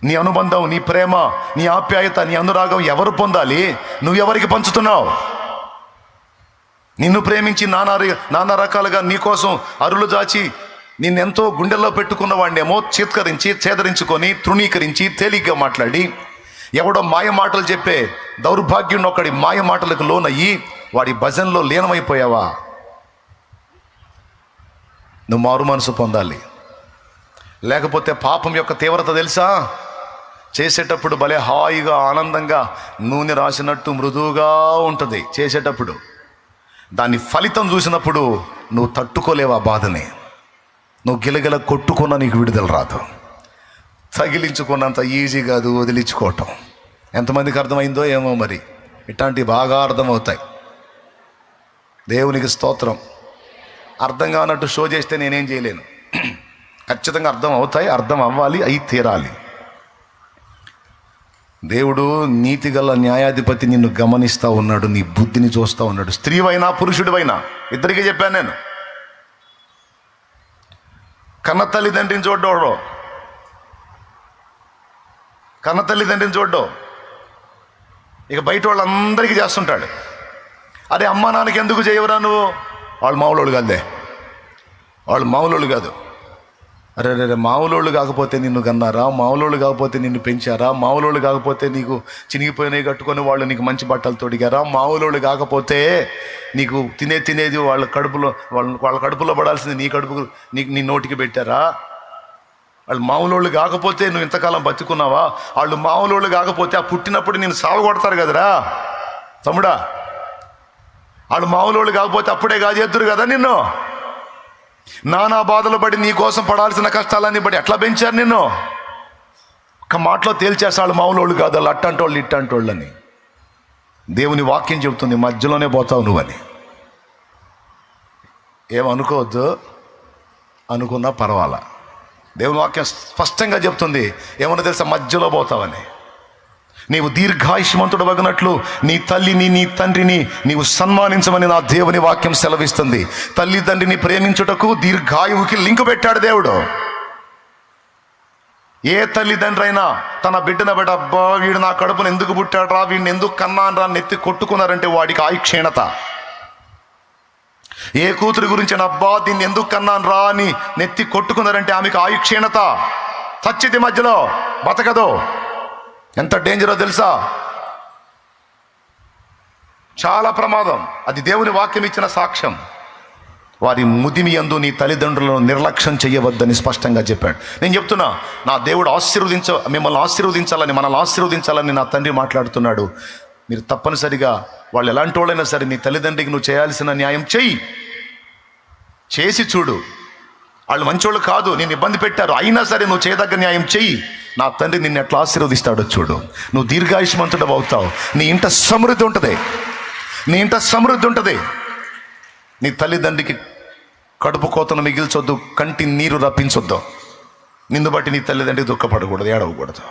నీ అనుబంధం, నీ ప్రేమ, నీ ఆప్యాయత, నీ అనురాగం ఎవరు పొందాలి? నువ్వెవరికి పంచుతున్నావు? నిన్ను ప్రేమించి నానా రకాలుగా నీకోసం అరులు జాచి నిన్నెంతో గుండెల్లో పెట్టుకున్న వాడినేమో చీత్కరించి, చేదరించుకొని, తృణీకరించి, తేలిగ్గా మాట్లాడి, ఎవడో మాయ మాటలు చెప్పే దౌర్భాగ్యం ఒకడి మాయ మాటలకు లోనయ్యి వాడి భజనలో లీనమైపోయావా? నువ్వు మారు మనసు పొందాలి. లేకపోతే పాపం యొక్క తీవ్రత తెలుసా? చేసేటప్పుడు భలే హాయిగా ఆనందంగా నూనె రాసినట్టు మృదువుగా ఉంటుంది చేసేటప్పుడు. దాని ఫలితం చూసినప్పుడు నువ్వు తట్టుకోలేవా బాధని? నువ్వు గిలగిల కొట్టుకున్నా నీకు విడుదల రాదు. తగిలించుకున్నంత ఈజీ కాదు వదిలించుకోవటం. ఎంతమందికి అర్థమైందో ఏమో మరి. ఇట్లాంటివి బాగా అర్థమవుతాయి. దేవునికి స్తోత్రం. అర్థం కానట్టు షో చేస్తే నేనేం చేయలేను. ఖచ్చితంగా అర్థం అవుతాయి, అర్థం అవ్వాలి, అయి తీరాలి. దేవుడు నీతిగల న్యాయాధిపతి నిన్ను గమనిస్తూ ఉన్నాడు, నీ బుద్ధిని చూస్తూ ఉన్నాడు. స్త్రీవైనా పురుషుడివైనా ఇద్దరికీ చెప్పాను నేను. కన్న తల్లిదండ్రిని చూడ్డోడు, కన్న తల్లిదండ్రిని చూడ్డో, ఇక బయట వాళ్ళందరికీ చేస్తుంటాడు. అరే అమ్మా నాన్నకి ఎందుకు చేయవరా నువ్వు? వాళ్ళు మామూలు కాదులే, వాళ్ళు మామూలు కాదు. అరే రే మామూలోళ్ళు కాకపోతే నిన్ను కన్నారా, మామూలోళ్ళు కాకపోతే నిన్ను పెంచారా, మామూలోళ్ళు కాకపోతే నీకు చినిగిపోయినవి కట్టుకొని వాళ్ళు నీకు మంచి బట్టలు తొడిగారా, మామూలోళ్ళు కాకపోతే నీకు తినేది వాళ్ళ కడుపులో పడాల్సింది నీ నోటికి పెట్టారా, వాళ్ళు మామూలోళ్ళు కాకపోతే నువ్వు ఇంతకాలం బతుకున్నావా, వాళ్ళు మామూలోళ్ళు కాకపోతే ఆ పుట్టినప్పుడు నేను సావగొడతారు కదరా తమ్ముడా, వాళ్ళు మామూలోళ్ళు కాకపోతే అప్పుడే కాజేద్దురు కదా నిన్ను, నానా బాధలు పడి నీ కోసం పడాల్సిన కష్టాలన్నీ బట్టి ఎట్లా పెంచారు నిన్ను, ఒక మాటలో తేల్చేస్తాడు మామూలు కాదు, వాళ్ళు అట్టంటోళ్ళు ఇట్టంటోళ్ళు అని. దేవుని వాక్యం చెబుతుంది మధ్యలోనే పోతావు నువ్వని. ఏమనుకోవద్దు, అనుకున్నా పర్వాలా. దేవుని వాక్యం స్పష్టంగా చెప్తుంది ఏమన్నా తెలుసా, మధ్యలో పోతావని. నీవు దీర్ఘాయుష్మంతుడు వగినట్లు నీ తల్లిని నీ తండ్రిని నీవు సన్మానించమని నా దేవుని వాక్యం సెలవిస్తుంది. తల్లిదండ్రిని ప్రేమించుటకు దీర్ఘాయువుకి లింకు పెట్టాడు దేవుడు. ఏ తల్లిదండ్రి అయినా తన బిడ్డను బట్టి అబ్బా వీడు నా కడుపును ఎందుకు పుట్టాడు రా, వీడిని ఎందుకు కన్నాను రా నెత్తి కొట్టుకున్నారంటే వాడికి ఆయుక్షీణత. ఏ కూతురు గురించి అబ్బా దీన్ని ఎందుకు కన్నాను రా అని నెత్తి కొట్టుకున్నారంటే ఆమెకు ఆయుక్షీణత. చచ్చిది మధ్యలో బతకదు. ఎంత డేంజరో తెలుసా, చాలా ప్రమాదం. అది దేవుని వాక్యం ఇచ్చిన సాక్ష్యం. వారి ముదిమి యందు నీ తల్లిదండ్రులను నిర్లక్ష్యం చేయవద్దని స్పష్టంగా చెప్పాడు. నేను చెప్తున్నా, నా దేవుడు మిమ్మల్ని ఆశీర్వదించాలని, మనల్ని ఆశీర్వదించాలని నా తండ్రి మాట్లాడుతున్నాడు. మీరు తప్పనిసరిగా వాళ్ళు ఎలాంటి వాళ్ళైనా సరే నీ తల్లిదండ్రికి నువ్వు చేయాల్సిన న్యాయం చేసి చూడు. వాళ్ళు మంచోళ్ళు కాదు, నేను ఇబ్బంది పెట్టారు, అయినా సరే నువ్వు చేయదగ్గ న్యాయం చెయ్యి. నా తండ్రి నిన్ను ఎట్లా ఆశీర్వదిస్తాడో చూడు. నువ్వు దీర్ఘాయుష్మంతుడు అవుతావు. నీ ఇంట సమృద్ధి ఉంటుంది. నీ తల్లిదండ్రికి కడుపు కోతను మిగిల్చొద్దు, కంటి నీరు రప్పించొద్దు. నిన్ను బట్టి నీ తల్లిదండ్రికి దుఃఖపడకూడదు, ఏడవకూడదు,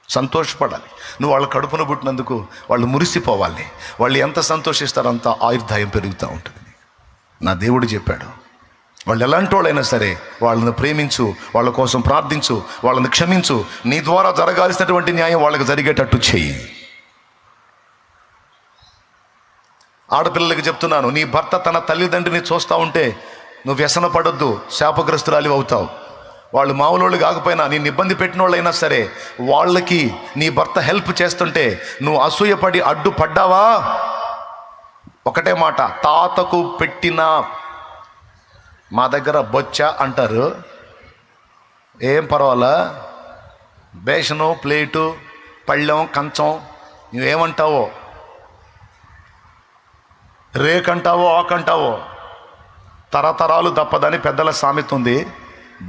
సంతోషపడాలి. నువ్వు వాళ్ళ కడుపును పుట్టినందుకు వాళ్ళు మురిసిపోవాలి. వాళ్ళు ఎంత సంతోషిస్తారో అంత ఆయుర్దాయం పెరుగుతూ ఉంటుంది. నా దేవుడు చెప్పాడు, వాళ్ళు ఎలాంటి వాళ్ళైనా సరే వాళ్ళని ప్రేమించు, వాళ్ళ కోసం ప్రార్థించు, వాళ్ళని క్షమించు. నీ ద్వారా జరగాల్సినటువంటి న్యాయం వాళ్ళకి జరిగేటట్టు చెయ్యి. ఆడపిల్లలకి చెప్తున్నాను, నీ భర్త తన తల్లిదండ్రిని చూస్తూ ఉంటే నువ్వు వ్యసన పడొద్దు, శాపగ్రస్తురాలి అవుతావు. వాళ్ళు మామూలు కాకపోయినా నేను ఇబ్బంది పెట్టిన వాళ్ళైనా సరే వాళ్ళకి నీ భర్త హెల్ప్ చేస్తుంటే నువ్వు అసూయపడి అడ్డుపడ్డావా, ఒకటే మాట, తాతకు పెట్టిన మా దగ్గర బొచ్చ అంటారు, ఏం పర్వాలా, బేషను ప్లేటు పళ్ళెం కంచం నువ్వేమంటావో, రేకంటావో ఆకంటావో తరతరాలు తప్పదని పెద్దల సామెత ఉంది.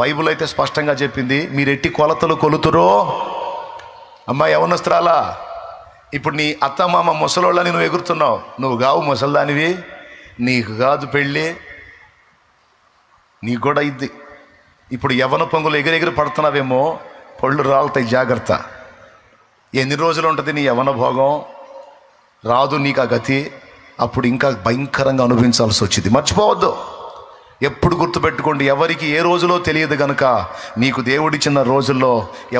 బైబుల్ అయితే స్పష్టంగా చెప్పింది, మీరెట్టి కొలతలు కొలుతురో. అమ్మాయి యవనస్తురాలా, ఇప్పుడు నీ అత్తమామ ముసలోళ్ళని నువ్వు ఎగురుతున్నావు, నువ్వు కావు ముసల్దానివి, నీకు కాదు పెళ్ళి, నీకు కూడా ఇద్ది. ఇప్పుడు యవ్వన పొంగులు ఎగిరెగిరి పడుతున్నావేమో, పళ్ళు రాలుతాయి, జాగ్రత్త. ఎన్ని రోజులు ఉంటుంది నీ యవ్వన భోగం, రాదు నీకు ఆ గతి, అప్పుడు ఇంకా భయంకరంగా అనుభవించాల్సి వచ్చింది. మర్చిపోవద్దు, ఎప్పుడు గుర్తుపెట్టుకోండి, ఎవరికి ఏ రోజులో తెలియదు కనుక నీకు దేవుడిచ్చిన రోజుల్లో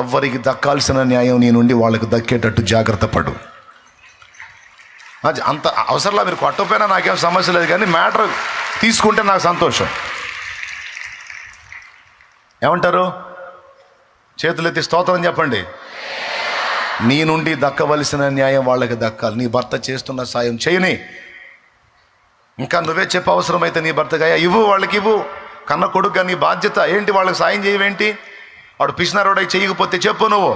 ఎవరికి దక్కాల్సిన న్యాయం నీ నుండి వాళ్ళకి దక్కేటట్టు జాగ్రత్త పడు. అంత అవసరంలా, మీరు కొట్టకపోయినా నాకేం సమస్య లేదు, కానీ మ్యాటర్ తీసుకుంటే నాకు సంతోషం. ఏమంటారు? చేతులెత్తి స్తోత్రం చెప్పండి. నీ నుండి దక్కవలసిన న్యాయం వాళ్ళకి దక్కాలి. నీ భర్త చేస్తున్న సాయం చేయని, ఇంకా నువ్వే చెప్ప అవసరమైతే నీ భర్తగా ఇవ్వు, వాళ్ళకి ఇవ్వు. కన్న కొడుకుగా నీ బాధ్యత ఏంటి, వాళ్ళకి సాయం చేయవేంటి? వాడు పిసినారోడై చేయకపోతే చెప్పు, నువ్వు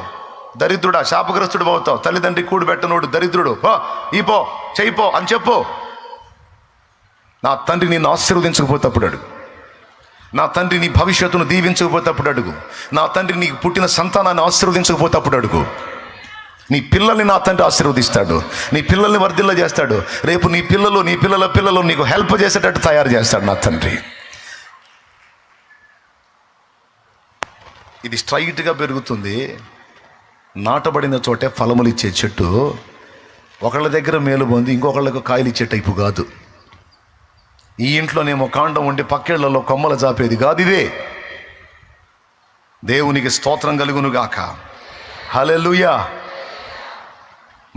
దరిద్రుడా శాపగ్రస్తుడు అవుతావు. తల్లిదండ్రి కూడు పెట్టనోడు దరిద్రుడు, పో చేయిపో అని చెప్పు. నా తండ్రి నిన్ను ఆశీర్వదించకపోతే అప్పుడు అడుగు. నా తండ్రి నీ భవిష్యత్తును దీవించకపోతే అప్పుడు అడుగు. నా తండ్రి నీకు పుట్టిన సంతానాన్ని ఆశీర్వదించకపోతే అప్పుడు అడుగు. నీ పిల్లల్ని నా తండ్రి ఆశీర్వదిస్తాడు, నీ పిల్లల్ని వర్ధిల్ల చేస్తాడు. రేపు నీ పిల్లల పిల్లలు నీకు హెల్ప్ చేసేటట్టు తయారు చేస్తాడు నా తండ్రి. ఇది స్ట్రైట్గా పెరుగుతుంది. నాటబడిన చోటే ఫలములు ఇచ్చే చెట్టు ఒకళ్ళ దగ్గర మేలు పొంది ఇంకొకళ్ళకు కాయలు ఇచ్చే టైపు కాదు. ఈ ఇంట్లోనేమో కాండం ఉండి పక్కేళ్లలో కొమ్మలు జాపేది కాదు. ఇదే దేవునికి స్తోత్రం కలుగును గాక. హల్లెలూయా.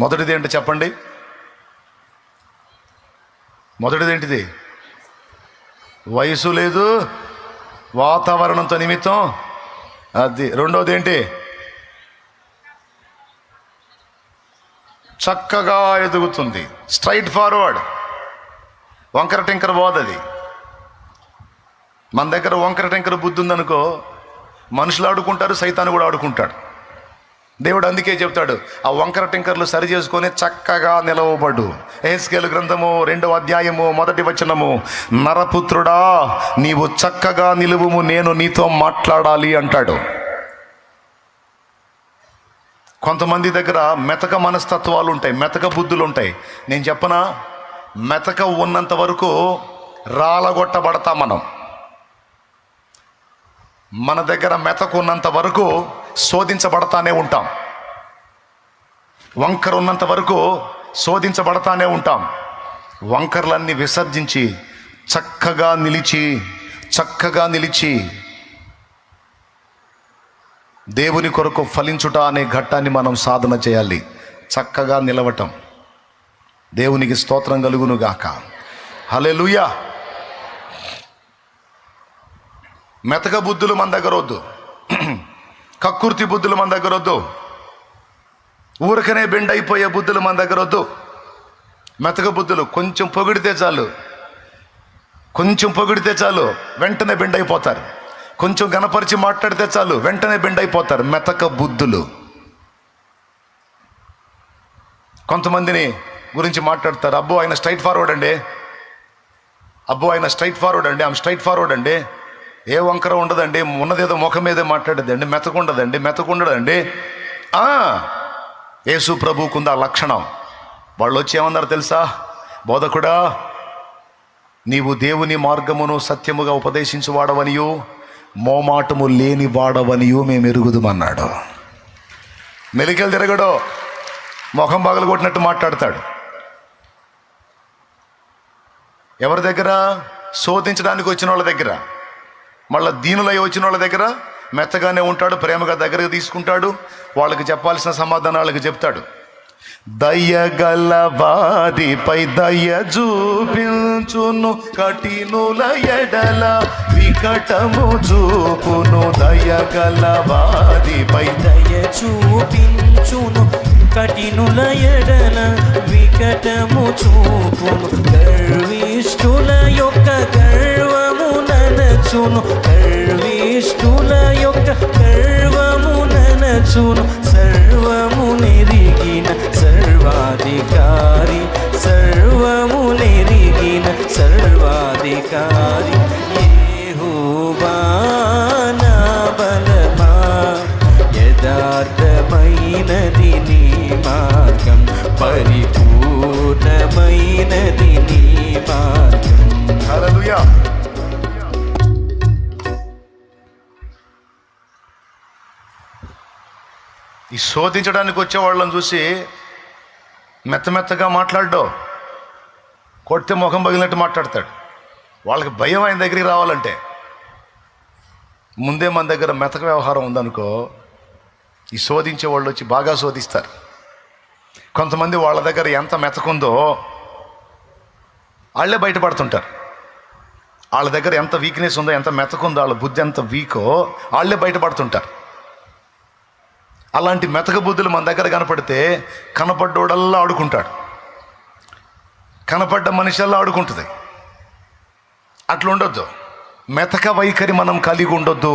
మొదటిది ఏంటి చెప్పండి? మొదటిది ఏంటిది? వయసు లేదు, వాతావరణంతో నిమిత్తం అది రెండోది ఏంటి? చక్కగా ఎదుగుతుంది, స్ట్రైట్ ఫార్వర్డ్, వంకర టింకర పోదది. మన దగ్గర వంకర టింకర బుద్ధి ఉందనుకో, మనుషులు ఆడుకుంటారు, సైతాను కూడా ఆడుకుంటాడు. దేవుడు అందుకే చెప్తాడు, ఆ వంకర టింకర్లు సరి చేసుకొని చక్కగా నిలవబడు. యెహెజ్కేలు గ్రంథము 2వ అధ్యాయము 1వ వచనము, నరపుత్రుడా నీవు చక్కగా నిలువుము, నేను నీతో మాట్లాడాలి అంటాడు. కొంతమంది దగ్గర మెతక మనస్తత్వాలు ఉంటాయి, మెతక బుద్ధులు ఉంటాయి. నేను చెప్పనా, మెతక ఉన్నంత వరకు రాలగొట్టబడతా మనం. మన దగ్గర మెతకు ఉన్నంత వరకు శోధించబడతానే ఉంటాం. వంకర ఉన్నంత వరకు శోధించబడతానే ఉంటాం. వంకర్లన్నీ విసర్జించి చక్కగా నిలిచి దేవుని కొరకు ఫలించుట అనే ఘట్టాన్ని మనం సాధన చేయాలి. చక్కగా నిలవటం. దేవునికి స్తోత్రం కలుగును గాక. హల్లెలూయా. మెతక బుద్ధులు మన దగ్గర వద్దు, కక్కుర్తి బుద్ధులు మన దగ్గర వద్దు, ఊరకనే బెండ్ అయిపోయే బుద్ధులు మన దగ్గర వద్దు. మెతక బుద్ధులు కొంచెం పొగిడితే చాలు వెంటనే బెండ్ అయిపోతారు. కొంచెం గణపరిచి మాట్లాడితే చాలు వెంటనే బెండ్ అయిపోతారు. మెతక బుద్ధులు. కొంతమందిని గురించి మాట్లాడతారు, అబ్బో ఆయన స్ట్రైట్ ఫార్వర్డ్ అండి, ఆమె స్ట్రైట్ ఫార్వర్డ్ అండి, ఏ వంకర ఉండదండి, ఉన్నదేదో ముఖం మీదే మాట్లాడేదండి, మెతకుండదండి. యేసు ప్రభువుకుంది ఆ లక్షణం. వాళ్ళు వచ్చి ఏమన్నారు తెలుసా? బోధకుడా, నీవు దేవుని మార్గమును సత్యముగా ఉపదేశించువాడవనియు మోమాటము లేని వాడవనియు మేము ఎరుగుదుమన్నాడు. మెలికలు తిరగడో, ముఖం పగలు కొట్టినట్టు మాట్లాడతాడు. ఎవరి దగ్గర? శోధించడానికి వచ్చిన వాళ్ళ దగ్గర. మళ్ళీ దీనులై వచ్చిన వాళ్ళ దగ్గర మెత్తగానే ఉంటాడు, ప్రేమగా దగ్గరకు తీసుకుంటాడు, వాళ్ళకి చెప్పాల్సిన సమాధానాలకు చెప్తాడు. దయగల వారిపై దయ చూపించును, కఠినుల ఎడల వికటము చూపును. దయగల వారిపై దయ చూపించును, కఠినుల ఎడల వికటము చూపును. గర్విష్ఠుల యొక్క గర్వము ననచును, గర్విష్ఠుల యొక్క గర్వము ననచును. సర్వము నెరిగిన సర్వాధికారి, సర్వము నెరిగిన సర్వాధికారి యెహోవా నా బలమా. యథార్థమైనది నీ మార్గం, పరిపూర్ణమైనది నీ మార్గం. హల్లెలూయా. ఈ శోధించడానికి వచ్చే వాళ్ళని చూసి మెత్తగా మాట్లాడ్డో, కొడితే ముఖం పగిలినట్టు మాట్లాడతాడు. వాళ్ళకి భయం ఆయన దగ్గరికి రావాలంటే. ముందే మన దగ్గర మెతక వ్యవహారం ఉందనుకో, ఈ శోధించే వాళ్ళు వచ్చి బాగా శోధిస్తారు. కొంతమంది వాళ్ళ దగ్గర ఎంత మెతకుందో వాళ్ళే బయటపడుతుంటారు. వాళ్ళ దగ్గర ఎంత వీక్నెస్ ఉందో, ఎంత మెతకుందో, వాళ్ళ బుద్ధి ఎంత వీకో వాళ్ళే బయటపడుతుంటారు. అలాంటి మెతక బుద్ధులు మన దగ్గర కనపడితే కనపడ్డోడల్లా ఆడుకుంటాడు, కనపడ్డ మనిషిల్లా ఆడుకుంటుంది. అట్లా ఉండొద్దు. మెతక వైఖరి మనం కలిగి ఉండొద్దు.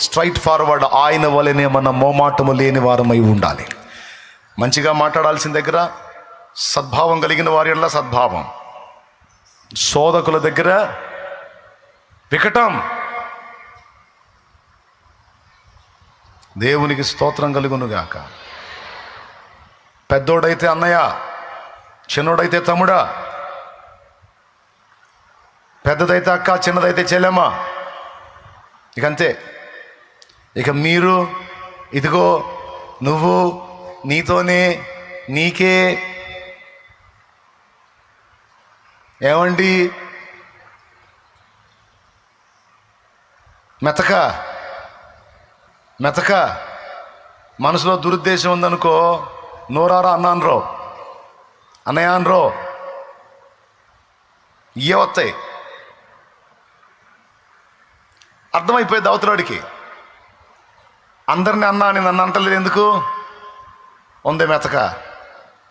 స్ట్రైట్ ఫార్వర్డ్, ఆయన వలనే మనం మోమాటము లేని వారమై ఉండాలి. మంచిగా మాట్లాడాల్సిన దగ్గర సద్భావం కలిగిన వారిలా సద్భావం, శోధకుల దగ్గర వికటం. దేవునికి స్తోత్రం కలుగునుగాక. పెద్దోడైతే అన్నయ్య, చిన్నోడైతే తమ్ముడా, పెద్దదైతే అక్క, చిన్నదైతే చెల్లెమ్మ. ఇక అంతే. ఇక మీరు, ఇదిగో నువ్వు, నీతోనే, నీకే. ఏమండి మెతక మనసులో దురుద్దేశం ఉందనుకో, నోరారా అన్నాన్రో, అన్నయ్య అనరో, ఇవే వస్తాయి. అర్థమైపోయేది అవతలాడికి. అందరిని అన్నా అని నన్ను అంటలేదు ఎందుకు? ఉంది మెతక,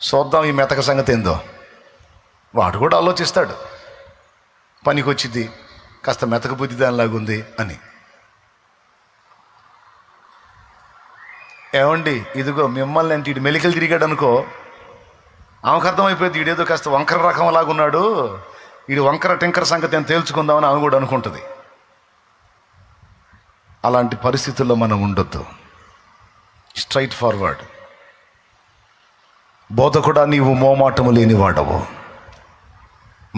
చూద్దాం ఈ మెతక సంగతి ఏందో. వాడు కూడా ఆలోచిస్తాడు, పనికి వచ్చింది, కాస్త మెతక బుద్ధి దానిలాగుంది అని. ఏమండి, ఇదిగో మిమ్మల్ని అంటే ఇటు మెలికలు తిరిగాడు అనుకో, ఆమెకు అర్థమైపోయింది ఈడేదో కాస్త వంకర రకం లాగున్నాడు, ఈడు వంకర టింకర సంగతి అని తేల్చుకుందామని ఆమె కూడా అనుకుంటుంది. అలాంటి పరిస్థితుల్లో మనం ఉండొద్దు. Straight forward. బోధకుడా, నీవు మోమాటము లేనివాడవు,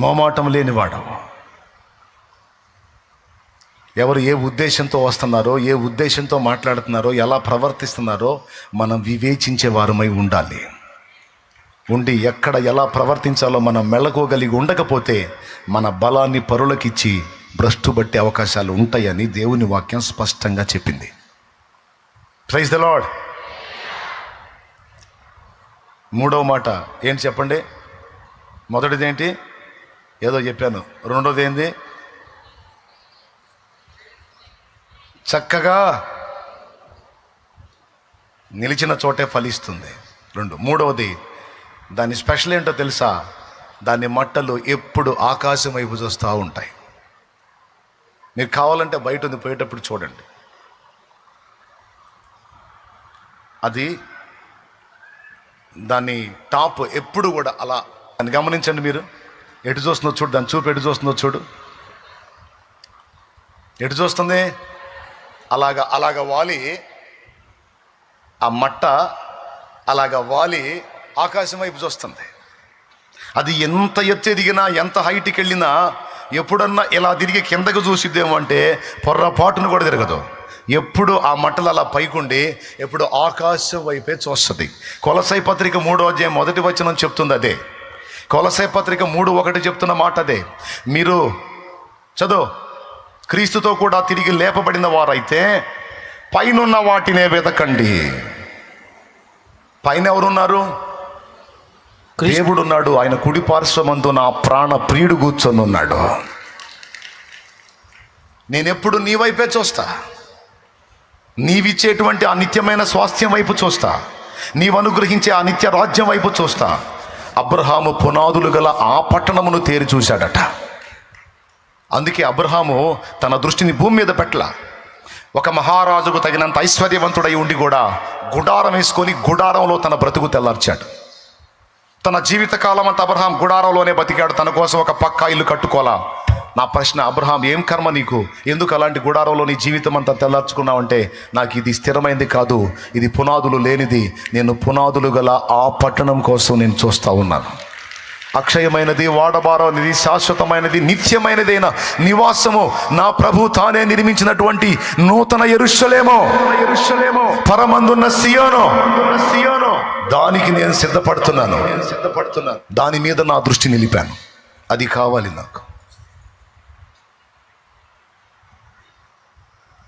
మోమాటము లేనివాడవు. ఎవరు ఏ ఉద్దేశంతో వస్తున్నారో, ఏ ఉద్దేశంతో మాట్లాడుతున్నారో, ఎలా ప్రవర్తిస్తున్నారో మనం వివేచించే వారమై ఉండాలి. ఉండి ఎక్కడ ఎలా ప్రవర్తించాలో మనం మెళకోగలిగి ఉండకపోతే మన బలాన్ని పరులకిచ్చి భ్రష్టు పట్టే అవకాశాలు ఉంటాయని దేవుని వాక్యం స్పష్టంగా చెప్పింది. Praise the lord. మూడవ మాట ఏంటి చెప్పండి? మొదటిది ఏంటి? ఏదో చెప్పాను. రెండోది ఏంది? చక్కగా నిలిచిన చోటే ఫలిస్తుంది. మూడవది, దాని స్పెషల్ ఏంటో తెలుసా? దాని మట్టలు ఎప్పుడు ఆకాశం వైపు చూస్తూ ఉంటాయి. మీరు కావాలంటే బయట ఉంది, పోయేటప్పుడు చూడండి. అది దాని టాప్ ఎప్పుడు కూడా అలా అని గమనించండి. మీరు ఎటు చూస్తుందో చూడు, దాని చూపు ఎటు చూస్తుందో చూడు. ఎటు చూస్తుంది? అలాగా వాలి, ఆ మట్ట అలాగా వాలి ఆకాశం వైపు చూస్తుంది. అది ఎంత ఎత్తు ఎదిగినా, ఎంత హైట్కి వెళ్ళినా ఎప్పుడన్నా ఇలా తిరిగి కిందకు చూసిద్దేమో అంటే పొర్రపాటును కూడా తిరగదు. ఎప్పుడు ఆ మట్టలు అలా పైకుండి ఎప్పుడు ఆకాశం వైపే చూస్తుంది. కొలసై పత్రిక 3వ అధ్యాయం 1వ వచనం చెప్తుంది అదే. కొలసై పత్రిక 3:1 చెప్తున్న మాట అదే. మీరు చదువు, క్రీస్తుతో కూడా తిరిగి లేపబడిన వారైతే పైనున్న వాటినే వెతకండి. పైన ఎవరున్నారు? దేవుడున్నాడు. ఆయన కుడి పార్శ్వమందు నా ప్రాణ ప్రియుడు కూర్చొని ఉన్నాడు. నేనెప్పుడు నీ వైపే చూస్తా. నీవిచ్చేటువంటి ఆ నిత్యమైన స్వాస్థ్యం వైపు చూస్తా. నీవు అనుగ్రహించే ఆ నిత్య రాజ్యం వైపు చూస్తా. అబ్రహాము పునాదులు గల ఆ పట్టణమును తేరి చూశాడట. అందుకే అబ్రహాము తన దృష్టిని భూమి మీద పెట్టలా. ఒక మహారాజుకు తగినంత ఐశ్వర్యవంతుడై ఉండి కూడా గుడారం వేసుకొని గుడారంలో తన బ్రతుకు తెల్లార్చాడు. తన జీవితకాలం అంతా అబ్రహాం గుడారంలోనే బతికాడు. తన కోసం ఒక పక్కా ఇల్లు కట్టుకోలా. నా ప్రశ్న, అబ్రహాం ఏం కర్మ నీకు? ఎందుకు అలాంటి గుడారంలో నీ జీవితం అంతా తెల్లార్చుకున్నావంటే, నాకు ఇది స్థిరమైనది కాదు, ఇది పునాదులు లేనిది. నేను పునాదులు గల ఆ పట్టణం కోసం నేను చూస్తూ ఉన్నాను. అక్షయమైనది, వాడబారనిది, శాశ్వతమైనది, నిత్యమైనదైన నివాసము నా ప్రభు తానే నిర్మించినటువంటి నూతన యెరూషలేము, పరమందున్న సియోను, దానికి నేను సిద్ధపడుతున్నాను. దాని మీద నా దృష్టి నిలిపాను. అది కావాలి నాకు.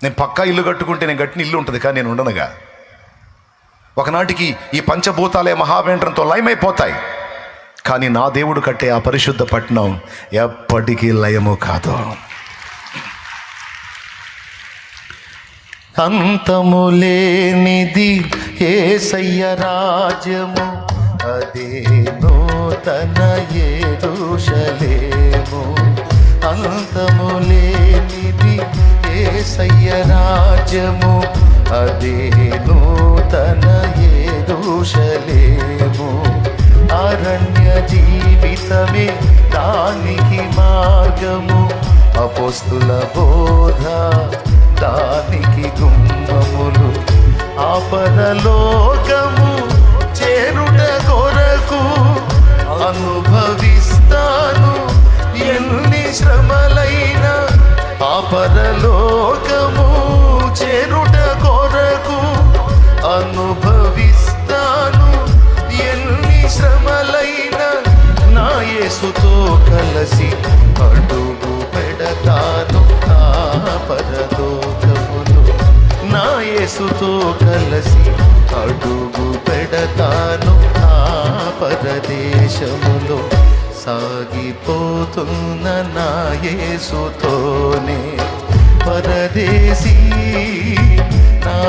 నేను పక్కా ఇల్లు కట్టుకుంటే నేను కట్టిన ఇల్లు ఉంటుంది, కానీ నేను ఉండనుగా. ఒకనాటికి ఈ పంచభూతాలే మహావేంద్రంతో లయమైపోతాయి. కానీ నా దేవుడు కట్టే ఆ పరిశుద్ధ పట్టణం ఎప్పటికీ లయము కాదు. అంతము లేనిది యేసయ్య రాజ్యము, అదే నూతన యెరూషలేము. అంతము లేనిది యేసయ్య రాజ్యము, అదే నూతన యెరూషలేము. అరణ్య జీవితమే దానికి మార్గము, అపోస్తుల బోధ దానికి గుమ్మములు. ఆ పరలోకము చేరుట కొరకు అనుభవిస్తాను ఎన్ని శ్రమలైనా. ఆ పరలోకము చేరుట కొరకు అనుభవిస్తాను ఎన్ని శ్రమలైనా. నా యేసుతో కలసి అడుగు పెడతాను నా పరలోకములో. నా యేసుతో కలసి అడుగు పెడతాను నా పరదేశములో. సాగిపోతున్న నా యేసుతోనే పరదేశీ నా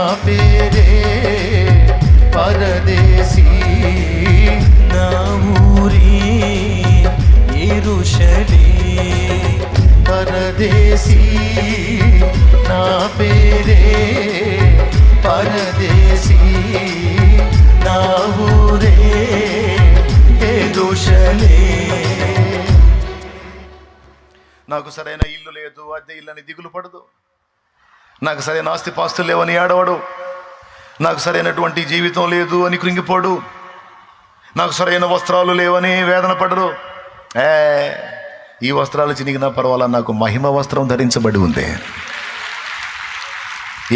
సాందర్యసి నా ఊరే యెరూషలేం. నాకు సరైన ఇల్లు లేదు, అద్దె ఇల్లని దిగులు పడదు. నాకు సరైన ఆస్తిపాస్తులు లేవని ఏడవడు. నాకు సరైనటువంటి జీవితం లేదు అని కృంగిపోడు. నాకు సరైన వస్త్రాలు లేవని వేదన పడరు. ఈ వస్త్రాలు చినిగినా పర్వాలా, నాకు మహిమ వస్త్రం ధరించబడి ఉంది.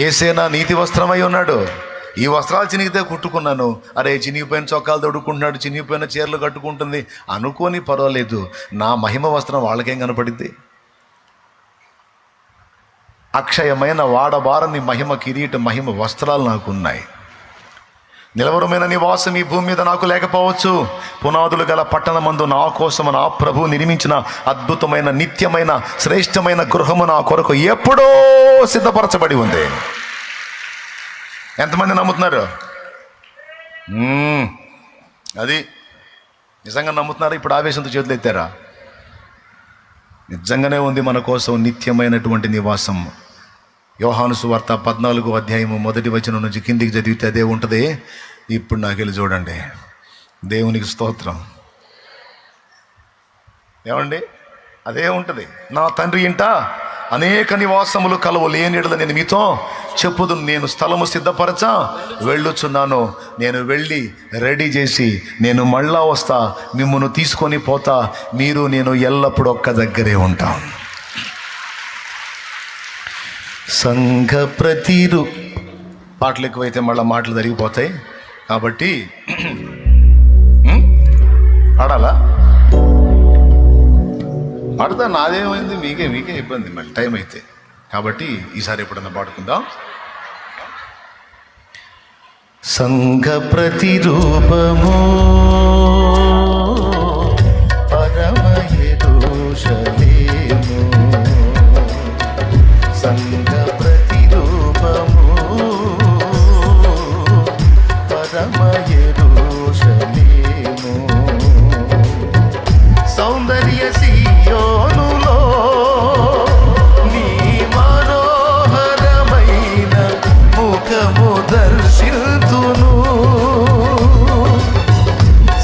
యేసే నా నీతి వస్త్రమై ఉన్నాడు. ఈ వస్త్రాలు చినిగితే కుట్టుకున్నాను, అరే చినిగిపోయిన చొక్కాలు తొడుక్కుంటున్నాడు, చినిగిపోయిన చీరలు కట్టుకుంటుంది అనుకోని పర్వాలేదు. నా మహిమ వస్త్రం వాళ్ళకేం కనపడింది? అక్షయమైన వాడబారని మహిమ కిరీట మహిమ వస్త్రాలు నాకున్నాయి. నిలవరమైన నివాసం ఈ భూమి మీద నాకు లేకపోవచ్చు. పునాదులు గల పట్టణమందు నా కోసం నా ప్రభు నిర్మించిన అద్భుతమైన నిత్యమైన శ్రేష్టమైన గృహము నా కొరకు ఎప్పుడో సిద్ధపరచబడి ఉంది. ఎంతమంది నమ్ముతున్నారు? అది నిజంగా నమ్ముతున్నారు? ఇప్పుడు ఆవేశంతో చేతులు ఎత్తారా? నిజంగానే ఉంది మన కోసం నిత్యమైనటువంటి నివాసం. యోహాను సువార్త 14వ అధ్యాయము 1వ వచనం నుంచి కిందికి చదివితే అదే ఉంటుంది. ఇప్పుడు నాకు వెళ్ళి చూడండి. దేవునికి స్తోత్రం. ఏమండి, అదే ఉంటుంది. నా తండ్రి ఇంట అనేక నివాసములు కలవు, లేనిడల నేను మీతో చెప్పుదు. నేను స్థలము సిద్ధపరచా వెళ్ళుచున్నాను. నేను వెళ్ళి రెడీ చేసి నేను మళ్ళా వస్తా, మిమ్మల్ని తీసుకొని పోతా. మీరు నేను ఎల్లప్పుడూ ఒక్క దగ్గరే ఉంటాం. సంఘ ప్రతిరు పాటలు ఎక్కువైతే మళ్ళీ మాటలు జరిగిపోతాయి కాబట్టి ఆడాలా? ఆడతా, నాదేమైంది? మీకే ఇబ్బంది మళ్ళీ టైం అయితే. కాబట్టి ఈసారి ఎప్పుడన్నా పాడుకుందాం. సంఘ ప్రతిరూపము పరమ యెరూషలేము, సంఘ ప్రతిరూపము పరమ యెరూషలేము. సౌందర్య సీయోనులో నీ మనోహరమైన ముఖము దర్శితును.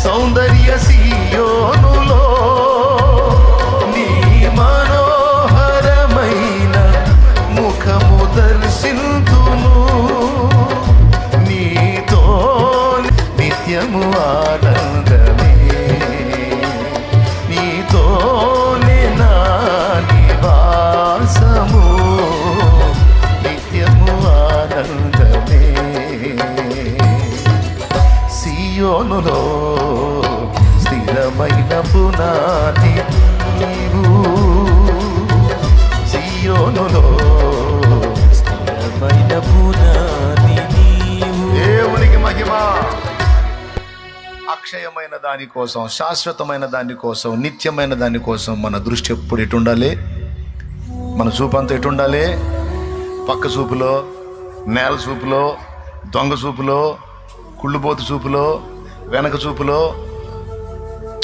సౌందర్య సీయోనులో నీ మనోహరమైన ముఖము దర్శితును. నీతో నిత్యము ఆనందమే, నీతోనే నా నివాసము, నిత్యము ఆనందమే. సియోనులో స్థిరమైన పునాది నీవు, సియోనులో స్థిరమైన పునాది నీవు. దేవునికి మహిమ. అక్షయమైన దానికోసం, శాశ్వతమైన దానికోసం, నిత్యమైన దానికోసం మన దృష్టి ఎప్పుడు ఎటు ఉండాలి? మన చూపు అంతా ఎటు ఉండాలి? పక్క చూపులో, నేల చూపులో, దొంగ చూపులో, కుళ్ళుబోతు చూపులో, వెనక చూపులో.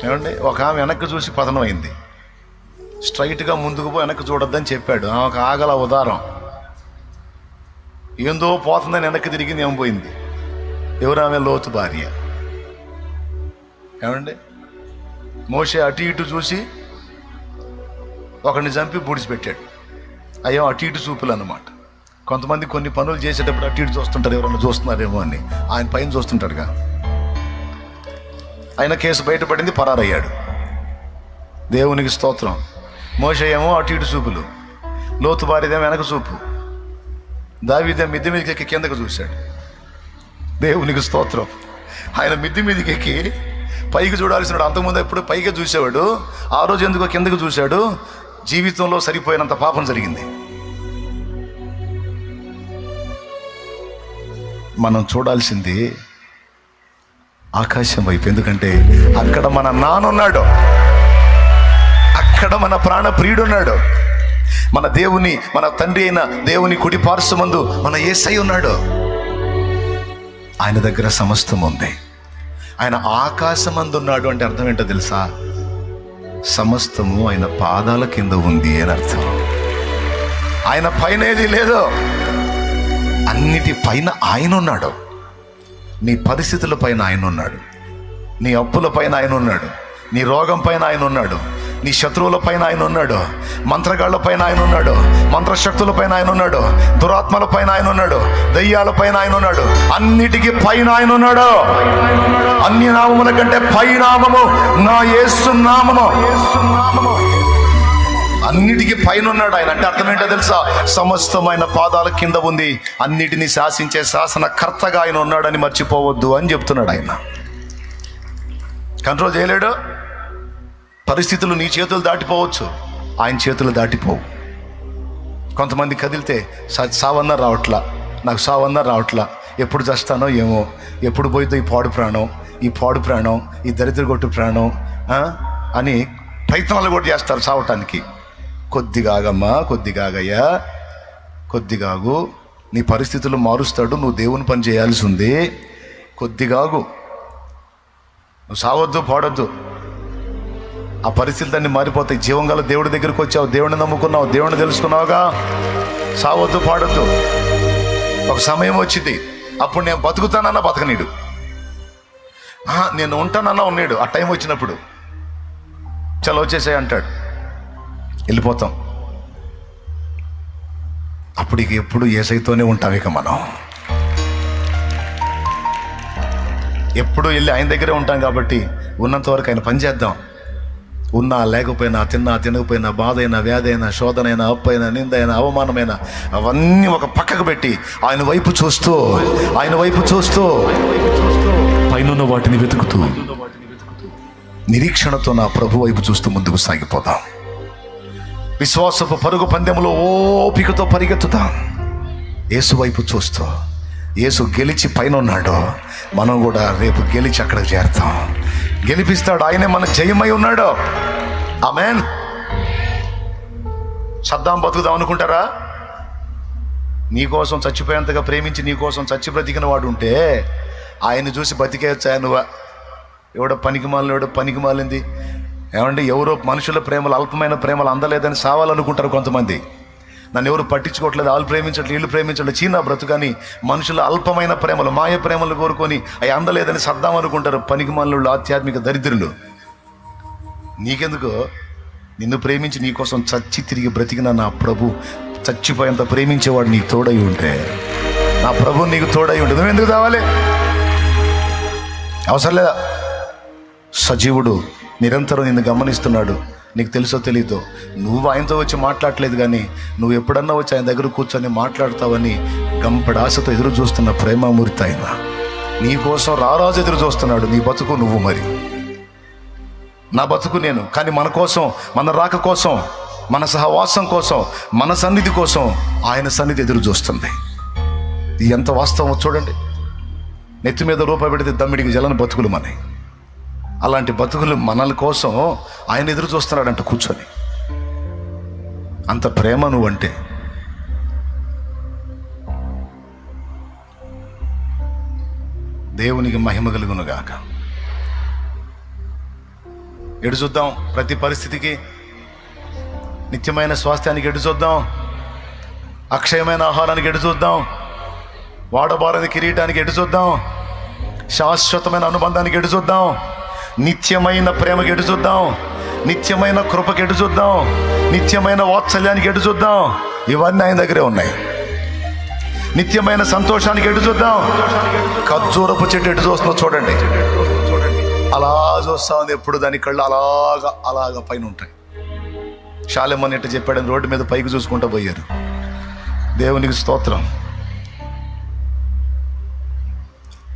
ఏమండి, ఒక ఆమె వెనక్కి చూసి పతనం అయింది. స్ట్రైట్గా ముందుకు పోయి వెనక్కి చూడొద్దని చెప్పాడు. ఆమెకు ఆగల ఉదారం. ఏందో పోతుందని వెనక్కి తిరిగింది, ఏం పోయింది? ఎవరు ఆమె? లోతు భార్య. ఏమండి, మోషే అటు ఇటు చూసి ఒకరిని చంపి బూడిచిపెట్టాడు. అయ్యో అటు ఇటు చూపులు అన్నమాట. కొంతమంది కొన్ని పనులు చేసేటప్పుడు అటు ఇటు చూస్తుంటారు, ఎవరన్నా చూస్తున్నారేమో అని. ఆయన పైన చూస్తుంటాడుగా. ఆయన కేసు బయటపడింది, పరారయ్యాడు. దేవునికి స్తోత్రం. మోషే ఏమో అటు ఇటు చూపులు, లోతు భార్యదేమో వెనక చూపు. దావీదేమో మిద్దె మీదకి ఎక్కి కిందకు చూశాడు. దేవునికి స్తోత్రం. ఆయన మిద్దె మీదకి ఎక్కి పైకి చూడాల్సినాడు. అంతకుముందు ఎప్పుడు పైగా చూసేవాడు, ఆ రోజు ఎందుకో కిందకు చూశాడు. జీవితంలో సరిపోయినంత పాపం జరిగింది. మనం చూడాల్సింది ఆకాశం వైపు. ఎందుకంటే అక్కడ మన నాన్నున్నాడు, అక్కడ మన ప్రాణ ప్రియుడున్నాడు. మన దేవుని, మన తండ్రి అయిన దేవుని కుడి పార్శ్వమందు మన యేసయ్య ఉన్నాడు. ఆయన దగ్గర సమస్తం ఉంది. ఆయన ఆకాశమందు ఉన్నాడు అంటే అర్థం ఏంటో తెలుసా? సమస్తము ఆయన పాదాల కింద ఉంది అని అర్థం. ఆయన పైన ఏది లేదు, అన్నిటి పైన ఆయన ఉన్నాడు. నీ పరిస్థితుల పైన ఆయన ఉన్నాడు, నీ అప్పుల పైన ఆయన ఉన్నాడు, నీ రోగం పైన ఆయన ఉన్నాడు, నీ శత్రువుల పైన ఆయన ఉన్నాడు, మంత్రగాళ్ళ పైన ఆయన ఉన్నాడు, మంత్రశక్తుల పైన ఆయన ఉన్నాడు, దురాత్మల పైన ఆయన ఉన్నాడు, దయ్యాల పైన ఆయన ఉన్నాడు, అన్నిటికీ పైన ఆయన ఉన్నాడు. అన్ని నామముల కంటే పై నామము నా యేసు నామము. అన్నిటికీ పైన ఉన్నాడు ఆయన. అంటే అర్థం ఏంటో తెలుసా? సమస్తమైన పాదాల కింద ఉంది, అన్నిటినీ శాసించే శాసనకర్తగా ఆయన ఉన్నాడని మర్చిపోవద్దు అని చెప్తున్నాడు ఆయన. కంట్రోల్ చేయలేడు. పరిస్థితులు నీ చేతులు దాటిపోవచ్చు, ఆయన చేతులు దాటిపోవు. కొంతమంది కదిలితే సావన్నా రావట్లా, నాకు సావన్నా రావట్లా, ఎప్పుడు చస్తానో ఏమో, ఎప్పుడు పోయితో ఈ పాడు ప్రాణం, ఈ దరిద్రగొట్టు ప్రాణం అని ప్రయత్నాలు కూడా చేస్తారు సావటానికి. కొద్దిగాగమ్మా, కొద్దిగాగయ్యా, కొద్దిగాగు. నీ పరిస్థితులు మారుస్తాడు, నువ్వు దేవుని పని చేయాల్సి ఉంది. కొద్దిగాగు, నువ్వు సావద్దు, పాడొద్దు. ఆ పరిస్థితులన్నీ మారిపోతాయి. జీవం గల దేవుడి దగ్గరికి వచ్చావు, దేవుడిని నమ్ముకున్నావు, దేవుడిని తెలుసుకున్నావుగా. సావద్దు, పాడొద్దు. ఒక సమయం వచ్చింది, అప్పుడు నేను బతుకుతానన్నా బతకనీడు, నేను ఉంటానన్నా ఉన్నాడు. ఆ టైం వచ్చినప్పుడు చలో వచ్చేసాయి అంటాడు, వెళ్ళిపోతాం. అప్పుడు ఇక ఎప్పుడు యేసయ్యతోనే ఉంటాం. ఇక మనం ఎప్పుడు వెళ్ళి ఆయన దగ్గరే ఉంటాం కాబట్టి ఉన్నంత వరకు ఆయన పని చేద్దాం. ఉన్నా లేకపోయినా, తినకపోయినా, బాధ అయినా, వ్యాధి అయినా, శోధన అయినా, అప్పు అయినా, నింద అయినా, అవమానమైనా అవన్నీ ఒక పక్కకు పెట్టి ఆయన వైపు చూస్తూ పైన వాటిని వెతుకుతూ నిరీక్షణతో నా ప్రభు వైపు చూస్తూ ముందుకు సాగిపోదాం. విశ్వాసపు పరుగు పందెంలో ఓపికతో పరిగెత్తుతాం. యేసు వైపు చూస్తూ, యేసు గెలిచి పైన ఉన్నాడు, మనం కూడా రేపు గెలిచి అక్కడికి చేరుతాం. గెలిపిస్తాడు, ఆయనే మన జయమై ఉన్నాడు. ఆమేన్. సద్దాం బతుకుదాం అనుకుంటారా? నీకోసం చచ్చిపోయేంతగా ప్రేమించి నీకోసం చచ్చి బ్రతికిన వాడు ఉంటే ఆయన చూసి బతికేయచ్చా నువ్వా? ఎవడో పనికి మాలింది ఏమంటే, ఎవరో మనుషుల ప్రేమలు, అల్పమైన ప్రేమలు అందలేదని సావాలనుకుంటారు కొంతమంది. నన్ను ఎవరు పట్టించుకోవట్లేదు, వాళ్ళు ప్రేమించట్లేదు, వీళ్ళు ప్రేమించట్లేదు, చీనా బ్రతుకని మనుషుల అల్పమైన ప్రేమలు, మాయ ప్రేమలు కోరుకొని అవి అందలేదని సర్దాం అనుకుంటారు పనికిమాలినోళ్ళు, ఆధ్యాత్మిక దరిద్రులు. నీకెందుకు? నిన్ను ప్రేమించి నీకోసం చచ్చి తిరిగి బ్రతికిన నా ప్రభు, చచ్చిపోయేంత ప్రేమించేవాడు నీకు తోడై ఉంటే, నా ప్రభు నీకు తోడై ఉంటే నువ్వెందుకు కావాలి? అవసరం లేదా? సజీవుడు నిరంతరం నిన్ను గమనిస్తున్నాడు. నీకు తెలుసో తెలీదో, నువ్వు ఆయనతో వచ్చి మాట్లాడలేదు, కానీ నువ్వు ఎప్పుడన్నా వచ్చి ఆయన దగ్గర కూర్చొని మాట్లాడతావని గంపడాశతో ఎదురు చూస్తున్న ప్రేమామూర్తి ఆయన. నీకోసం రారాజు ఎదురు చూస్తున్నాడు. నీ బతుకు నువ్వు, మరి నా బతుకు నేను. కానీ మన కోసం, మన రాక కోసం, మన సహవాసం కోసం, మన సన్నిధి కోసం ఆయన సన్నిధి ఎదురు చూస్తుంది. ఇది ఎంత వాస్తవం చూడండి. నెత్తి మీద రూపాయి పెడితే దమ్మిడికి జలని బతుకులు మనవి. అలాంటి బతుకులు మనల కోసం ఆయన ఎదురు చూస్తున్నాడంట కూర్చొని. అంత ప్రేమ నువ్వంటే. దేవునికి మహిమ కలుగునుగాక. ఎడు చూద్దాం ప్రతి పరిస్థితికి. నిత్యమైన స్వాస్థ్యానికి ఎడు చూద్దాం, అక్షయమైన ఆహారానికి ఎడు చూద్దాం, వాడబారని కిరీటానికి ఎడు చూద్దాం, శాశ్వతమైన అనుబంధానికి ఎడు చూద్దాం, నిత్యమైన ప్రేమకి ఎటు చూద్దాం, నిత్యమైన కృపకి ఎటు చూద్దాం, నిత్యమైన వాత్సల్యానికి ఎటు చూద్దాం. ఇవన్నీ ఆయన దగ్గరే ఉన్నాయి. నిత్యమైన సంతోషానికి ఎటు చూద్దాం. ఖర్జూరపు చెట్టు ఎటు చూస్తుందో చూడండి, అలా చూస్తా ఉంది ఎప్పుడు. దాని కళ్ళు అలాగా పైన ఉంటాయి. శాలెమ్మని ఎట్టు చెప్పాడని రోడ్డు మీద పైకి చూసుకుంటూ పోయారు. దేవునికి స్తోత్రం.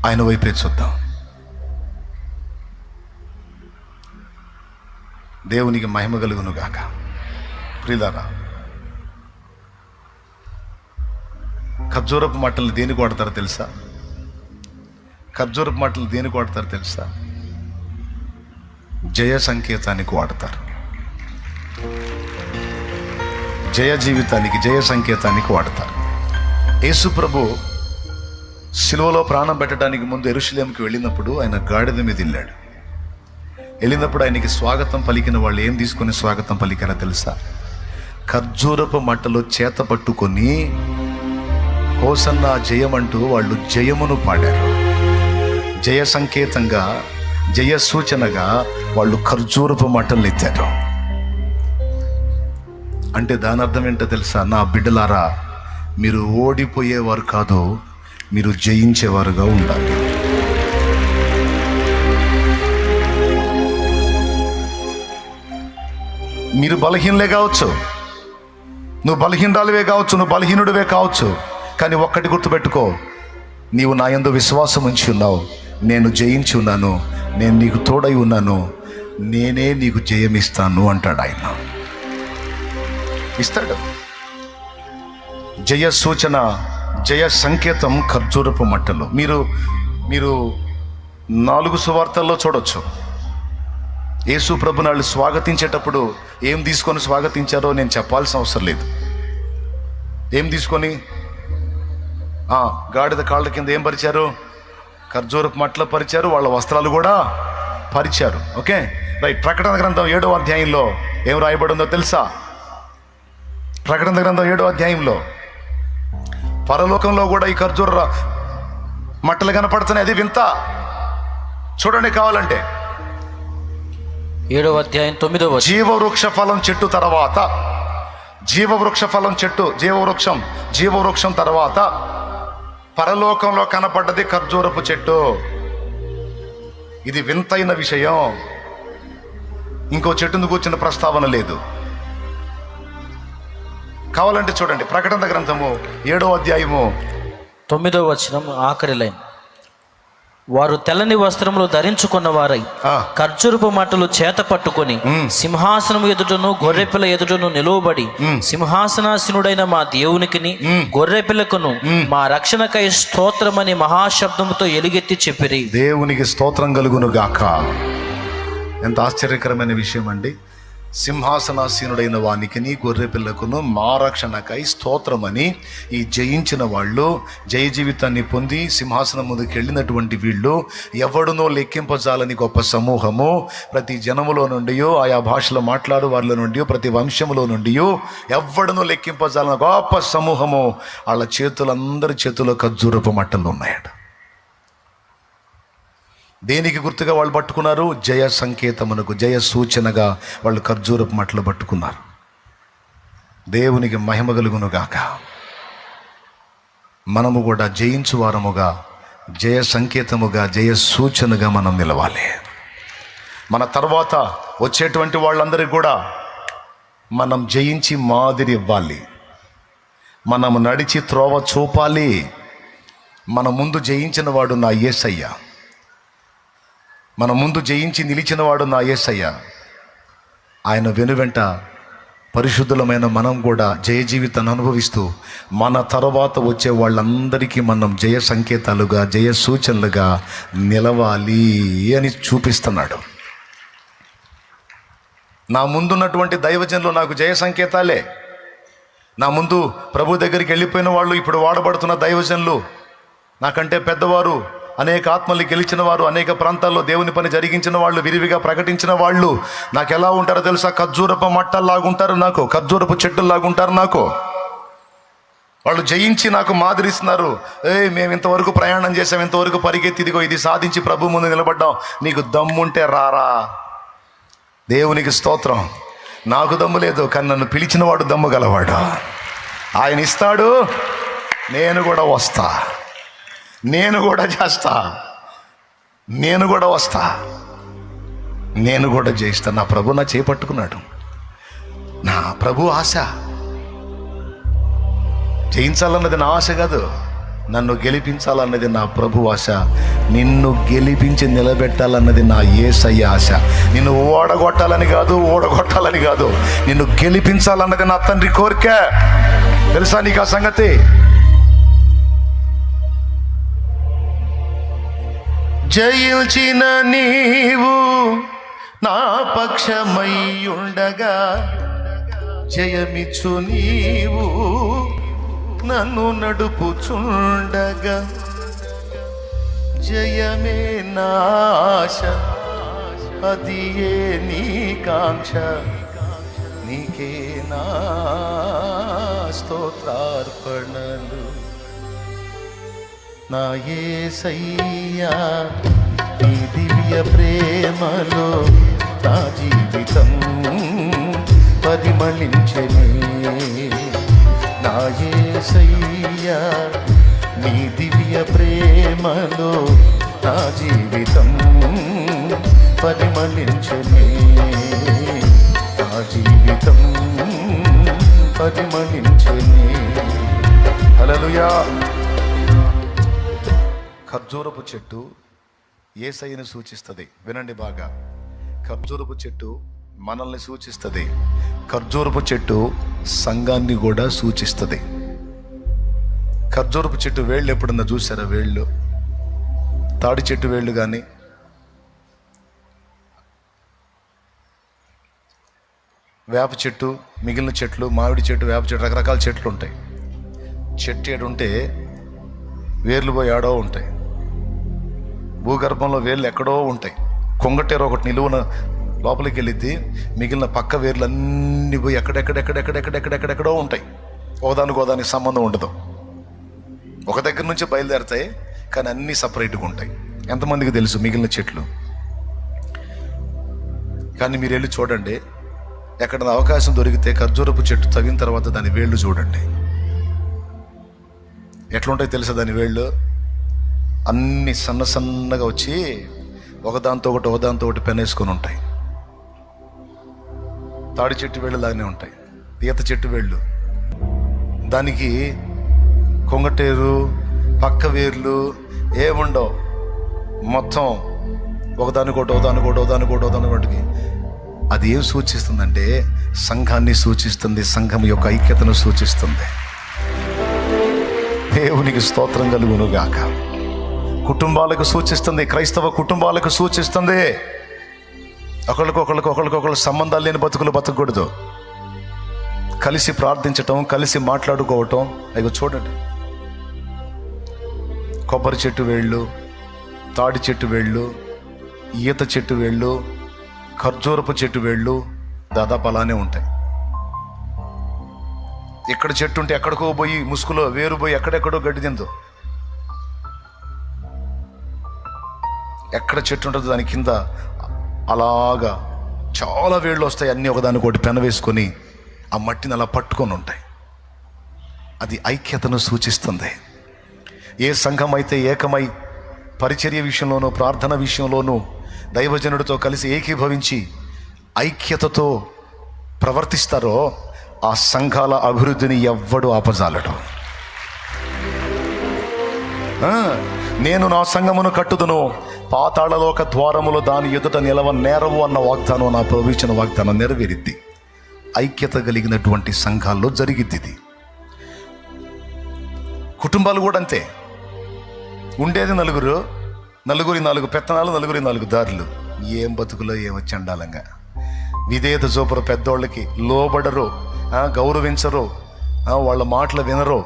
ఆయన వైపే చూద్దాం. దేవునికి మహిమ కలుగునుగాక. ప్రియులారా, ఖర్జూరపు మట్టలు దేనికి వాడతారో తెలుసా? ఖర్జూరపు మట్టలు దేనికి వాడతారో తెలుసా? జయ సంకేతానికి వాడతారు. జయ జీవితానికి, జయ సంకేతానికి వాడతారు. యేసు ప్రభు సిలువలో ప్రాణం పెట్టడానికి ముందు యెరూషలేముకి వెళ్ళినప్పుడు ఆయన గాడిద మీద వెళ్ళినప్పుడు ఆయనకి స్వాగతం పలికిన వాళ్ళు ఏం తీసుకొని స్వాగతం పలికారో తెలుసా? ఖర్జూరపు మట్టలు చేత పట్టుకొని హోసన్నా జయమంటూ వాళ్ళు జయమును పాడారు. జయ సంకేతంగా, జయ సూచనగా వాళ్ళు ఖర్జూరపు మట్టలు ఎత్తారు. అంటే దాని అర్థం ఏంటో తెలుసా? నా బిడ్డలారా, మీరు ఓడిపోయేవారు కాదు, మీరు జయించేవారుగా ఉండాలి. మీరు బలహీనలే కావచ్చు, నువ్వు బలహీనరాలువే కావచ్చు, నువ్వు బలహీనుడివే కావచ్చు, కానీ ఒక్కటి గుర్తుపెట్టుకో, నీవు నా యందు విశ్వాసం ఉంచి ఉన్నావు, నేను జయించి ఉన్నాను, నేను నీకు తోడై ఉన్నాను, నేనే నీకు జయమిస్తాను అంటాడు ఆయన. ఇస్తాడు. జయ సూచన, జయ సంకేతం ఖర్జూరపు మట్టలు. మీరు 4 సువార్తల్లో చూడొచ్చు. యేసు ప్రభునాళ్ళు స్వాగతించేటప్పుడు ఏం తీసుకొని స్వాగతించారో నేను చెప్పాల్సిన అవసరం లేదు. ఏం తీసుకొని? గాడిద కాళ్ళ కింద ఏం పరిచారు? ఖర్జూరపు మట్టలు పరిచారు, వాళ్ళ వస్త్రాలు కూడా పరిచారు. Okay, right. ప్రకటన గ్రంథం 7వ అధ్యాయంలో ఏం రాయబడిందో తెలుసా? ప్రకటన గ్రంథం 7వ అధ్యాయంలో పరలోకంలో కూడా ఈ ఖర్జూర మట్టలు కనపడుతున్నాయి. అది వింత. చూడండి కావాలంటే. 7వ అధ్యాయం 9వ వచనం. జీవవృక్ష ఫలం చెట్టు తర్వాత, జీవవృక్ష ఫలం చెట్టు, జీవవృక్షం తర్వాత పరలోకంలో కనపడ్డది ఖర్జూరపు చెట్టు. ఇది వింతైన విషయం. ఇంకో చెట్టును కూర్చున్న ప్రస్తావన లేదు. కావాలంటే చూడండి, ప్రకటన గ్రంథము 7వ అధ్యాయము 9వ వచనం ఆఖరి లైన్. వారు తెల్లని వస్త్రములు ధరించుకున్న వారై ఖర్జూరపు మట్టలు చేత పట్టుకొని సింహాసనం ఎదుటను గొర్రెపిల్ల ఎదుటను నిలువబడి సింహాసనాసీనుడైన మా దేవునికిని గొర్రెపిల్లకును మా రక్షణకై స్తోత్రమని మహాశబ్దముతో ఎలుగెత్తి చెప్పిరి. దేవునికి స్తోత్రం కలుగును గాక. ఎంత ఆశ్చర్యకరమైన విషయం అండి. సింహాసనాసీనుడైన వానికిని గొర్రెపిల్లకును మా రక్షణకై స్తోత్రమని ఈ జయించిన వాళ్ళు, జయ జీవితాన్ని పొంది సింహాసనం ముందుకు వెళ్ళినటువంటి వీళ్ళు, ఎవడునో లెక్కింపజాలని గొప్ప సమూహము, ప్రతి జనములో నుండి, ఆయా భాషలో మాట్లాడు వారిలో నుండి, ప్రతి వంశములో నుండి ఎవడునో లెక్కింపజాలని గొప్ప సమూహము, వాళ్ళ చేతులందరి చేతుల్లో ఖర్జూరపు మట్టలు ఉన్నాయట. దేనికి గుర్తుగా వాళ్ళు పట్టుకున్నారు? జయ సంకేతమునకు, జయ సూచనగా వాళ్ళు ఖర్జూరపు మట్టలు పట్టుకున్నారు. దేవునికి మహిమ కలుగును గాక. మనము కూడా జయించువారముగా, జయ సంకేతముగా, జయ సూచనగా మనం నిలవాలి. మన తర్వాత వచ్చేటువంటి వాళ్ళందరికీ కూడా మనం జయించి మాదిరి ఇవ్వాలి. మనం నడిచి త్రోవ చూపాలి. మన ముందు జయించిన వాడు నా యేసయ్య, మన ముందు జయించి నిలిచిన వాడు నా యేసయ్య. ఆయన వెనువెంట పరిశుద్ధులమైన మనం కూడా జయ జీవితాన్ని అనుభవిస్తూ మన తర్వాత వచ్చే వాళ్ళందరికీ మనం జయ సంకేతాలుగా, జయ సూచనలుగా నిలవాలి అని చూపిస్తున్నాడు. నా ముందున్నటువంటి దైవజనులు నాకు జయ సంకేతాలే. నా ముందు ప్రభు దగ్గరికి వెళ్ళిపోయిన వాళ్ళు, ఇప్పుడు వాడబడుతున్న దైవజనులు, నాకంటే పెద్దవారు, అనేక ఆత్మల్ని గెలిచిన వారు, అనేక ప్రాంతాల్లో దేవుని పని జరిగించిన వాళ్ళు, విరివిగా ప్రకటించిన వాళ్ళు నాకు ఎలా ఉంటారో తెలుసా? ఖర్జూరపు మట్టల్లాగుంటారు నాకు, ఖర్జూరపు చెట్టుల్లాగుంటారు నాకు. వాళ్ళు జయించి నాకు మాదిరిస్తున్నారు. మేము ఇంతవరకు ప్రయాణం చేసాం, ఇంతవరకు పరిగెత్తి, ఇదిగో ఇది సాధించి ప్రభు ముందు నిలబడ్డాం, నీకు దమ్ముంటే రారా. దేవునికి స్తోత్రం. నాకు దమ్ము లేదు, కానీ నన్ను పిలిచిన వాడు దమ్ము గలవాడు. ఆయన ఇస్తాడు, నేను కూడా వస్తా, నేను కూడా చేస్తా, నేను కూడా వస్తా, నేను కూడా జయిస్తా. నా ప్రభు నా చేపట్టుకున్నాడు. నా ప్రభు ఆశ జయించాలన్నది నా ఆశ కాదు, నన్ను గెలిపించాలన్నది నా ప్రభు ఆశ. నిన్ను గెలిపించి నిలబెట్టాలన్నది నా యేసయ్య ఆశ. నిన్ను ఓడగొట్టాలని కాదు, నిన్ను గెలిపించాలన్నది నా తండ్రి కోరిక. తెలుసా నీకు ఆ సంగతి? జయించిన నీవు నా పక్షమై ఉండగా, జయమిచ్చు నీవు నన్ను నడుపుచుండగా, జయమే నాశ, అది ఏ నీ కాంక్ష, నీకే నా స్తోత్రార్పణలు. నా యేసయ్యా నీ దివ్య ప్రేమలో నా జీవితం పరిమళించెనే. నా యేసయ్యా నీ దివ్య ప్రేమలో నా జీవితం పరిమళించెనే. నా జీవితం పరిమళించెనే. హల్లెలూయా. ఖర్జూరపు చెట్టు యేసయ్యను సూచిస్తుంది. వినండి బాగా, ఖర్జూరపు చెట్టు మనల్ని సూచిస్తుంది. ఖర్జూరపు చెట్టు సంఘాన్ని కూడా సూచిస్తుంది. ఖర్జూరపు చెట్టు వేళ్ళు ఎప్పుడన్నా చూసారా? వేళ్ళు, తాడి చెట్టు వేళ్ళు కానీ, వేప చెట్టు, మిగిలిన చెట్లు, మామిడి చెట్టు, వేప చెట్టు, రకరకాల చెట్లు ఉంటాయి. చెట్టు ఏడుంటే వేర్లు పోయి ఆడో ఉంటాయి. భూగర్భంలో వేర్లు ఎక్కడో ఉంటాయి. కొంగటేరు ఒకటి నిలువున లోపలికి వెళ్ళిద్ది, మిగిలిన పక్క వేర్లు అన్నీ పోయి ఎక్కడెక్కడెక్కడెక్కడెక్కడెక్కడెక్కడెక్కడో ఉంటాయి. ఓదానికి సంబంధం ఉండదు. ఒక దగ్గర నుంచి బయలుదేరుతాయి, కానీ అన్నీ సపరేట్గా ఉంటాయి. ఎంతమందికి తెలుసు మిగిలిన చెట్లు? కానీ మీరు వెళ్ళి చూడండి, ఎక్కడ అవకాశం దొరికితే ఖర్జూరపు చెట్టు తగిన తర్వాత దాని వేళ్ళు చూడండి, ఎట్లుంటాయి తెలుసా? దాని వేళ్ళు అన్ని సన్నగా వచ్చి ఒకదాంతో ఒకటి పెనేసుకొని ఉంటాయి. తాడి చెట్టు వేళ్ళు లాగానే ఉంటాయి. ఈత చెట్టు వేళ్ళు, దానికి కొంగటేరు, పక్క వేర్లు ఏముండవు. మొత్తం ఒకదానికోటికి. అది ఏం సూచిస్తుందంటే సంఘాన్ని సూచిస్తుంది, సంఘం యొక్క ఐక్యతను సూచిస్తుంది. దేవునికి స్తోత్రం కలుగును గాక. కుటుంబాలకు సూచిస్తుంది, క్రైస్తవ కుటుంబాలకు సూచిస్తుంది. ఒకళ్ళకొకళ్ళు సంబంధాలు లేని బతుకులు బతకూడదు. కలిసి ప్రార్థించటం, కలిసి మాట్లాడుకోవటం. అయ్యో చూడండి, కొబ్బరి చెట్టు వేళ్ళు, తాడి చెట్టు వేళ్ళు, ఈత చెట్టు వేళ్ళు, ఖర్జూరపు చెట్టు వేళ్ళు దాదాపు అలానే ఉంటాయి. ఎక్కడ చెట్టు ఉంటే ఎక్కడికో పోయి ముసుగులో వేరు పోయి ఎక్కడెక్కడో గడ్డి తిందో. ఎక్కడ చెట్టు ఉంటుందో దాని కింద అలాగా చాలా వేళ్ళు వస్తాయి. అన్నీ ఒకదానికొకటి పెన వేసుకొని ఆ మట్టిని అలా పట్టుకొని ఉంటాయి. అది ఐక్యతను సూచిస్తుంది. ఏ సంఘం అయితే ఏకమై పరిచర్య విషయంలోనూ, ప్రార్థన విషయంలోనూ దైవజనుడితో కలిసి ఏకీభవించి ఐక్యతతో ప్రవర్తిస్తారో ఆ సంఘాల అభివృద్ధిని ఎవ్వడు ఆపజాలడు. నేను నా సంఘమును కట్టుదును, పాతాళలోక ద్వారములు దాని ఎదుట నిలవ నేరవు అన్న వాగ్దానం, నా ప్రవచన వాగ్దానం నెరవేరిద్ది. ఐక్యత కలిగినటువంటి సంఘాల్లో జరిగిద్ది ఇది. కుటుంబాలు కూడా అంతే. ఉండేది నలుగురు, 4 పెత్తనాలు, 4 దారులు. ఏం బతుకులో ఏమో చండాలంగా. విధేయత చూపరు, పెద్దోళ్ళకి లోబడరు, గౌరవించరు, వాళ్ళ మాటలు వినరు.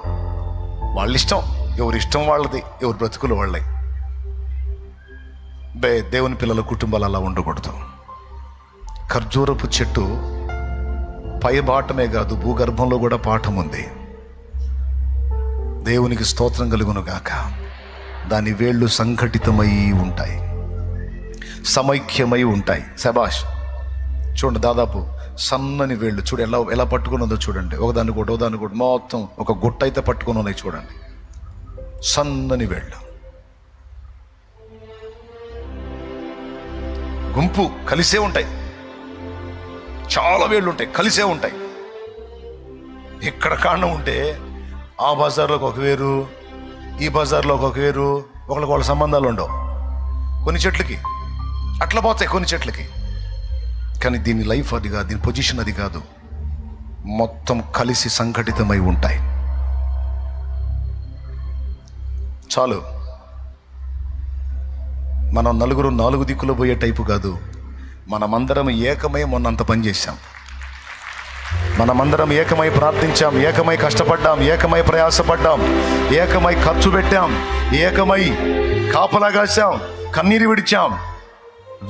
వాళ్ళ ఇష్టం, ఎవరిష్టం వాళ్ళది, ఎవరి బ్రతుకులు వాళ్ళే. దేవుని పిల్లల కుటుంబాలు అలా ఉండకూడదు. ఖర్జూరపు చెట్టు పై బాటమే కాదు, భూగర్భంలో కూడా పాఠం ఉంది. దేవునికి స్తోత్రం కలుగును గాక. దాని వేళ్ళు సంఘటితమై ఉంటాయి, సమైక్యమై ఉంటాయి. శబాష్. చూడండి, దాదాపు సన్నని వేళ్ళు చూడు ఎలా పట్టుకుని ఉందో చూడండి. ఒకదానికోటి మొత్తం ఒక గుట్ట అయితే పట్టుకుని ఉన్నాయి చూడండి. సన్నని వేళ్ళు, గుంపు కలిసే ఉంటాయి. చాలా వేళ్ళు ఉంటాయి, కలిసే ఉంటాయి. ఇక్కడ కాండం ఉంటే ఆ బజార్లోకి ఒక వేరు, ఈ బజార్లోకి ఒక వేరు, ఒకళ్ళ సంబంధాలు ఉండవు. కొన్ని చెట్లకి అట్లా పోతాయి, కొన్ని చెట్లకి. కానీ దీని లైఫ్ అది కాదు, దీని పొజిషన్ అది కాదు. మొత్తం కలిసి సంఘటితమై ఉంటాయి. చాలు. మనం 4 దిక్కులు పోయే టైపు కాదు. మనమందరం ఏకమై మొన్నంత పని చేశాం. మనమందరం ఏకమై ప్రార్థించాం, ఏకమై కష్టపడ్డాం, ఏకమై ప్రయాసపడ్డాం, ఏకమై ఖర్చు పెట్టాం, ఏకమై కాపలా కాశాం, కన్నీరు విడిచాం,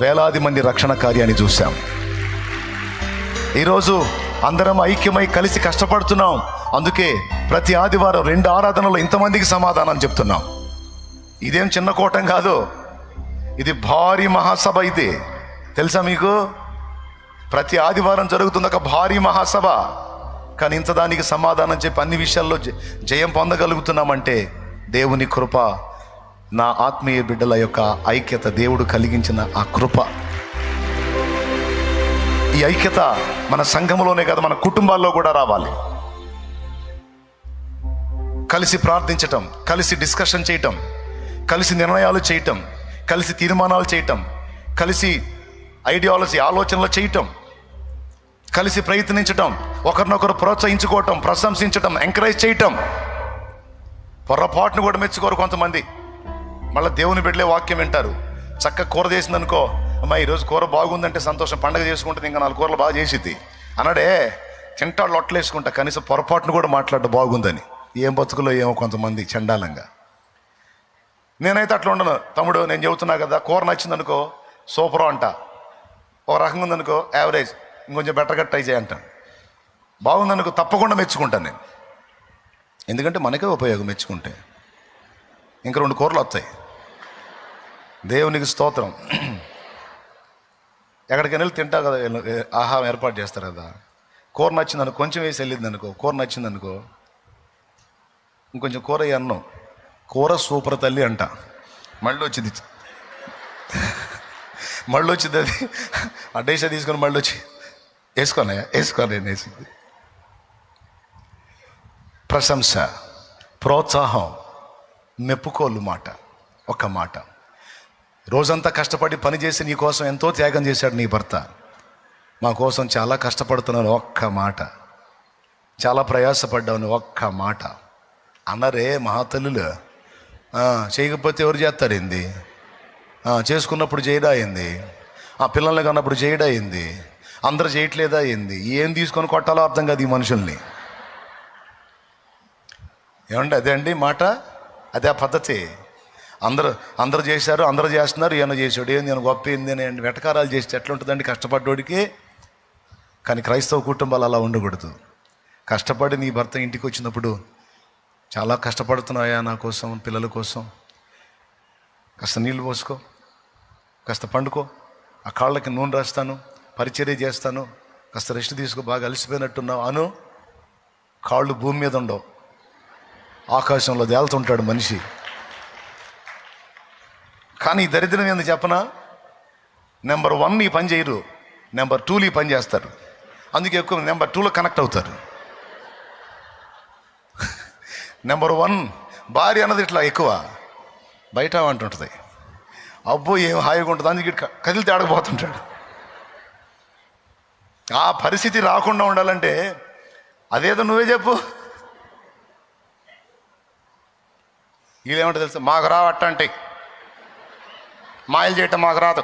వేలాది మంది రక్షణ కార్యాన్ని చూశాం. ఈరోజు అందరం ఐక్యమై కలిసి కష్టపడుతున్నాం. అందుకే ప్రతి ఆదివారం 2 ఆరాధనలో ఇంతమందికి సమాధానం చెప్తున్నాం. ఇదేం చిన్న కూటం కాదు, ఇది భారీ మహాసభ. ఇది తెలుసా మీకు? ప్రతి ఆదివారం జరుగుతుంది ఒక భారీ మహాసభ. కానీ ఇంత దానికి సమాధానం చెప్పి అన్ని విషయాల్లో జయం పొందగలుగుతున్నామంటే దేవుని కృప, నా ఆత్మీయ బిడ్డల యొక్క ఐక్యత, దేవుడు కలిగించిన ఆ కృప. ఈ ఐక్యత మన సంఘంలోనే కాదు, మన కుటుంబాల్లో కూడా రావాలి. కలిసి ప్రార్థించటం, కలిసి డిస్కషన్ చేయటం, కలిసి నిర్ణయాలు చేయటం, కలిసి తీర్మానాలు చేయటం, కలిసి ఐడియాలజీ ఆలోచనలు చేయటం, కలిసి ప్రయత్నించటం, ఒకరినొకరు ప్రోత్సహించుకోవటం, ప్రశంసించటం, ఎంకరేజ్ చేయటం. పొరపాటును కూడా మెచ్చుకోరు కొంతమంది. మళ్ళీ దేవుని బిడ్డలే వాక్యం వింటారు. చక్కగా కూర చేసిందనుకో, అమ్మా ఈరోజు కూర బాగుందంటే సంతోషం, పండగ చేసుకుంటుంది, ఇంకా 4 కూరలు బాగా చేసిద్ది అన్నాడే. తింటాడు లొట్టలేసుకుంటా, కనీసం పొరపాటును కూడా మాట్లాడు బాగుందని. ఏం బతుకులో ఏమో కొంతమంది చండాలంగా. నేనైతే అట్లా ఉండను. తమ్ముడు నేను చెబుతున్నా కదా, కూర నచ్చిందనుకో సూపర్ అంట, ఒక రకంగా ఉందనుకో యావరేజ్, ఇంకొంచెం బెటర్గా ట్రై చేయంటాను. బాగుందనుకో తప్పకుండా మెచ్చుకుంటాను నేను. ఎందుకంటే మనకే ఉపయోగం మెచ్చుకుంటే. ఇంక 2 కూరలు వస్తాయి. దేవునికి స్తోత్రం. ఎక్కడికైనా వెళ్ళి తింటా కదా, ఆహారం ఏర్పాటు చేస్తారు కదా. కూర నచ్చిందనుకో, కొంచెం వేసి వెళ్ళిందనుకో, కూర నచ్చిందనుకో ఇంకొంచెం కూర అన్నం, కూర సూపర్ తల్లి అంట. మళ్ళీ వచ్చింది అది ఆ డేసా తీసుకొని మళ్ళీ వచ్చి వేసుకోనే వేసింది. ప్రశంస, ప్రోత్సాహం, మెప్పుకోలు మాట, ఒక్క మాట. రోజంతా కష్టపడి పనిచేసి నీ కోసం ఎంతో త్యాగం చేశాడు నీ భర్త. మా కోసం చాలా కష్టపడుతున్నాను, ఒక్క మాట. చాలా ప్రయాసపడ్డాను, ఒక్క మాట అన్నరే మహాతల్లులు. చేయకపోతే ఎవరు చేస్తారు ఏంది? చేసుకున్నప్పుడు చేయడా ఏంది? పిల్లల్ని కన్నప్పుడు చేయడా ఏంది? అందరు చేయట్లేదా ఏంది? ఏం తీసుకొని కొట్టాలో అర్థం కాదు ఈ మనుషుల్ని. ఏమండి అదే అండి మాట, అదే ఆ పద్ధతి. అందరూ చేశారు, అందరూ చేస్తున్నారు, ఈయన చేసాడు ఏంది, నేను గొప్ప ఏంది అని వెటకారాలు చేస్తే ఎట్లుంటుందండి కష్టపడ్డోడికి. కానీ క్రైస్తవ కుటుంబాలు అలా ఉండకూడదు. కష్టపడి నీ భర్త ఇంటికి వచ్చినప్పుడు, చాలా కష్టపడుతున్నాయా నా కోసం, పిల్లల కోసం, కాస్త నీళ్ళు పోసుకో, కాస్త పండుకో, ఆ కాళ్ళకి నూనె రాస్తాను, పరిచర్య చేస్తాను, కాస్త రెస్ట్ తీసుకో, బాగా అలసిపోయినట్టున్నావు అను. కాళ్ళు భూమి మీద ఉండవు, ఆకాశంలో తేలుతుంటాడు మనిషి. కానీ ఈ దరిద్రం ఏంది చెప్పనా? నెంబర్ 1 ఈ పని చేయరు, నెంబర్ 2 ఈ పని చేస్తారు. అందుకే ఎక్కువ నెంబర్ 2లో కనెక్ట్ అవుతారు. నెంబర్ 1 భార్య అన్నది ఇట్లా ఎక్కువ బయట అంటుంటుంది, అబ్బో ఏం హాయిగా ఉంటుంది, అందుకే కదిలితే ఆడకపోతుంటాడు. ఆ పరిస్థితి రాకుండా ఉండాలంటే అదేదో నువ్వే చెప్పు. వీళ్ళేమంటే తెలుసా, మాకు రావట్టంటే మాయలు చేయటం మాకు రాదు,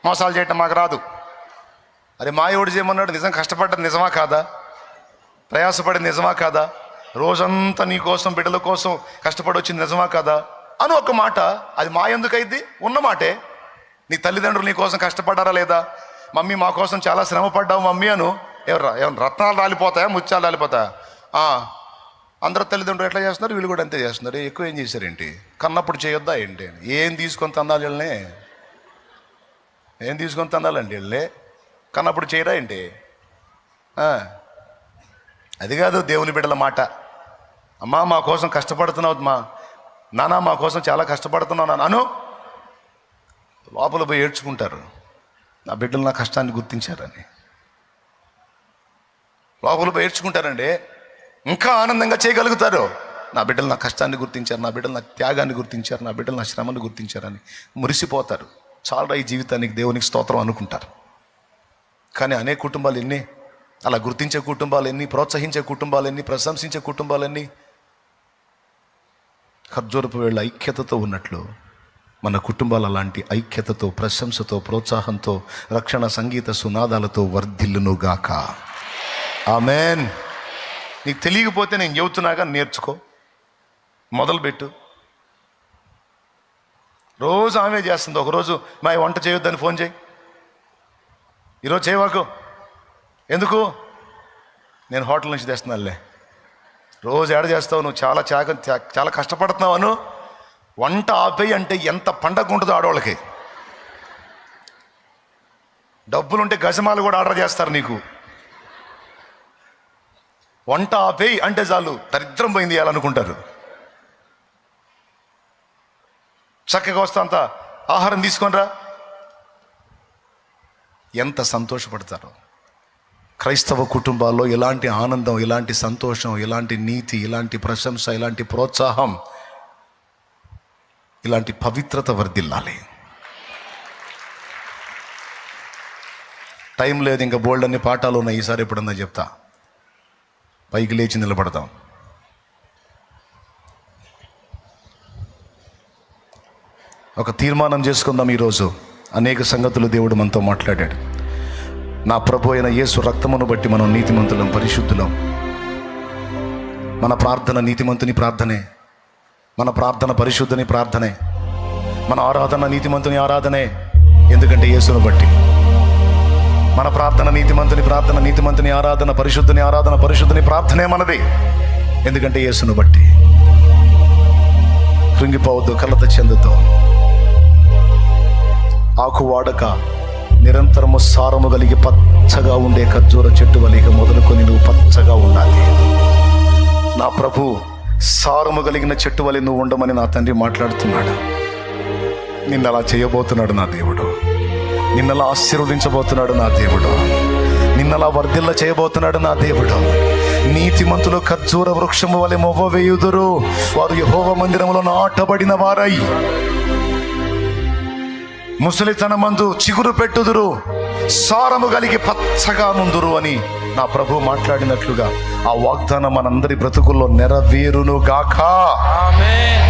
మోసాలు చేయటం మాకు రాదు. అరే మాయోడు చేయమన్నాడు, నిజం కష్టపడ్డది నిజమా కాదా? ప్రయాసపడింది నిజమా కాదా? రోజంతా నీ కోసం బిడ్డల కోసం కష్టపడి వచ్చింది నిజమా కాదా అని ఒక మాట. అది మా ఎందుకు అయింది? ఉన్న మాటే. నీ తల్లిదండ్రులు నీ కోసం కష్టపడ్డారా లేదా? మమ్మీ మా కోసం చాలా శ్రమ పడ్డావు మమ్మీ అను. ఏమన్నా రత్నాలు రాలిపోతాయా, ముత్యాలు రాలిపోతాయా? అందరూ తల్లిదండ్రులు ఎట్లా చేస్తున్నారు, వీళ్ళు కూడా అంతే చేస్తున్నారు. ఎక్కువ ఏం చేశారేంటి? కన్నప్పుడు చేయొద్దా ఏంటి? ఏం తీసుకొని తందాలి వీళ్ళని? ఏం తీసుకొని తందాలండి వీళ్ళే? కన్నప్పుడు చేయరా ఏంటి? అది కాదు దేవుని బిడ్డల మాట. అమ్మా మా కోసం కష్టపడుతున్నావు, నాన్న మా కోసం చాలా కష్టపడుతున్నావు అను. లోపల పోయి ఏడ్చుకుంటారు, నా బిడ్డలు నా కష్టాన్ని గుర్తించారని. లోపల పోయి ఏడ్చుకుంటారండి, ఇంకా ఆనందంగా చేయగలుగుతారు. నా బిడ్డలు నా కష్టాన్ని గుర్తించారు, నా బిడ్డలు నా త్యాగాన్ని గుర్తించారు, నా బిడ్డలు నా శ్రమను గుర్తించారని మురిసిపోతారు. చాలా ఈ జీవితానికి దేవునికి స్తోత్రం అనుకుంటారు. కానీ అనేక కుటుంబాలు ఎన్ని, అలా గుర్తించే కుటుంబాలు ఎన్ని, ప్రోత్సహించే కుటుంబాలు ఎన్ని, ప్రశంసించే కుటుంబాలన్నీ. ఖర్జూరపు వేళ్ళ ఐక్యతతో ఉన్నట్లు మన కుటుంబాలు అలాంటి ఐక్యతతో, ప్రశంసతో, ప్రోత్సాహంతో, రక్షణ సంగీత సునాదాలతో వర్ధిల్లునుగాక. ఆమేన్. నీకు తెలియకపోతే నేను చెబుతున్నాగా, నేర్చుకో, మొదలుపెట్టు. రోజు ఆమె చేస్తుంది. ఒకరోజు మా వంట చేయొద్దని ఫోన్ చేయి, ఈరోజు చేయవాకు. ఎందుకు? నేను హోటల్ నుంచి తెస్తున్నానులే. రోజు ఏడ చేస్తావు నువ్వు, చాలా కష్టపడుతున్నావు అను. వంట ఆపేయి అంటే ఎంత పండగ ఉంటుందో ఆడవాళ్ళకి. డబ్బులుంటే గజమాలు కూడా ఆర్డర్ చేస్తారు నీకు. వంట ఆపేయి అంటే చాలు, దరిద్రం పోయింది చేయాలనుకుంటారు. చక్కగా వస్తా అంత ఆహారం తీసుకొనిరా, ఎంత సంతోషపడతారు. క్రైస్తవ కుటుంబాల్లో ఇలాంటి ఆనందం, ఇలాంటి సంతోషం, ఇలాంటి నీతి, ఇలాంటి ప్రశంస, ఇలాంటి ప్రోత్సాహం, ఇలాంటి పవిత్రత వర్ధిల్లాలి. టైం లేదు, ఇంకా బోల్డ్ అన్ని పాఠాలు ఉన్నాయి. ఈసారి ఎప్పుడన్నా చెప్తా. పైకి లేచి నిలబడతాం. ఒక తీర్మానం చేసుకుందాం ఈరోజు. అనేక సంగతులు దేవుడు మనతో మాట్లాడాడు. నా ప్రభు అయిన యేసు రక్తమును బట్టి మనం నీతిమంతులం, పరిశుద్ధులం. మన ప్రార్థన నీతిమంతుని ప్రార్థనే, మన ప్రార్థన పరిశుద్ధుని ప్రార్థనే, మన ఆరాధన నీతిమంతుని ఆరాధనే. ఎందుకంటే యేసును బట్టి. మన ప్రార్థన నీతిమంతుని ప్రార్థన, నీతిమంతుని ఆరాధన, పరిశుద్ధుని ఆరాధన, పరిశుద్ధుని ప్రార్థనే మనది. ఎందుకంటే యేసును బట్టి. కృంగిపోవద్దు, కలత చెందుతూ. ఆకు వాడక నిరంతరము సారము కలిగి పచ్చగా ఉండే ఖర్జూర చెట్టు వలిగా మొదలుకొని నువ్వు పచ్చగా ఉండాలి. నా ప్రభు సారము కలిగిన చెట్టు వలె నువ్వు ఉండమని నా తండ్రి మాట్లాడుతున్నాడు. నిన్ను అలా చేయబోతున్నాడు నా దేవుడు. నిన్నలా ఆశీర్వదించబోతున్నాడు నా దేవుడు. నిన్నలా వర్ధిల్ల చేయబోతున్నాడు నా దేవుడు. నీతిమంతులు ఖర్జూర వృక్షము వలె మొవ్వ వేయుదురు. వారు యెహోవా మందిరములో నాటబడిన వారై ముసలితనమందు చిగురు పెట్టుదురు, సారము కలిగి పచ్చగా నుందురు అని నా ప్రభు మాట్లాడినట్లుగా ఆ వాగ్దానం మనందరి బ్రతుకుల్లో నెరవేరును గాక. ఆమేన్.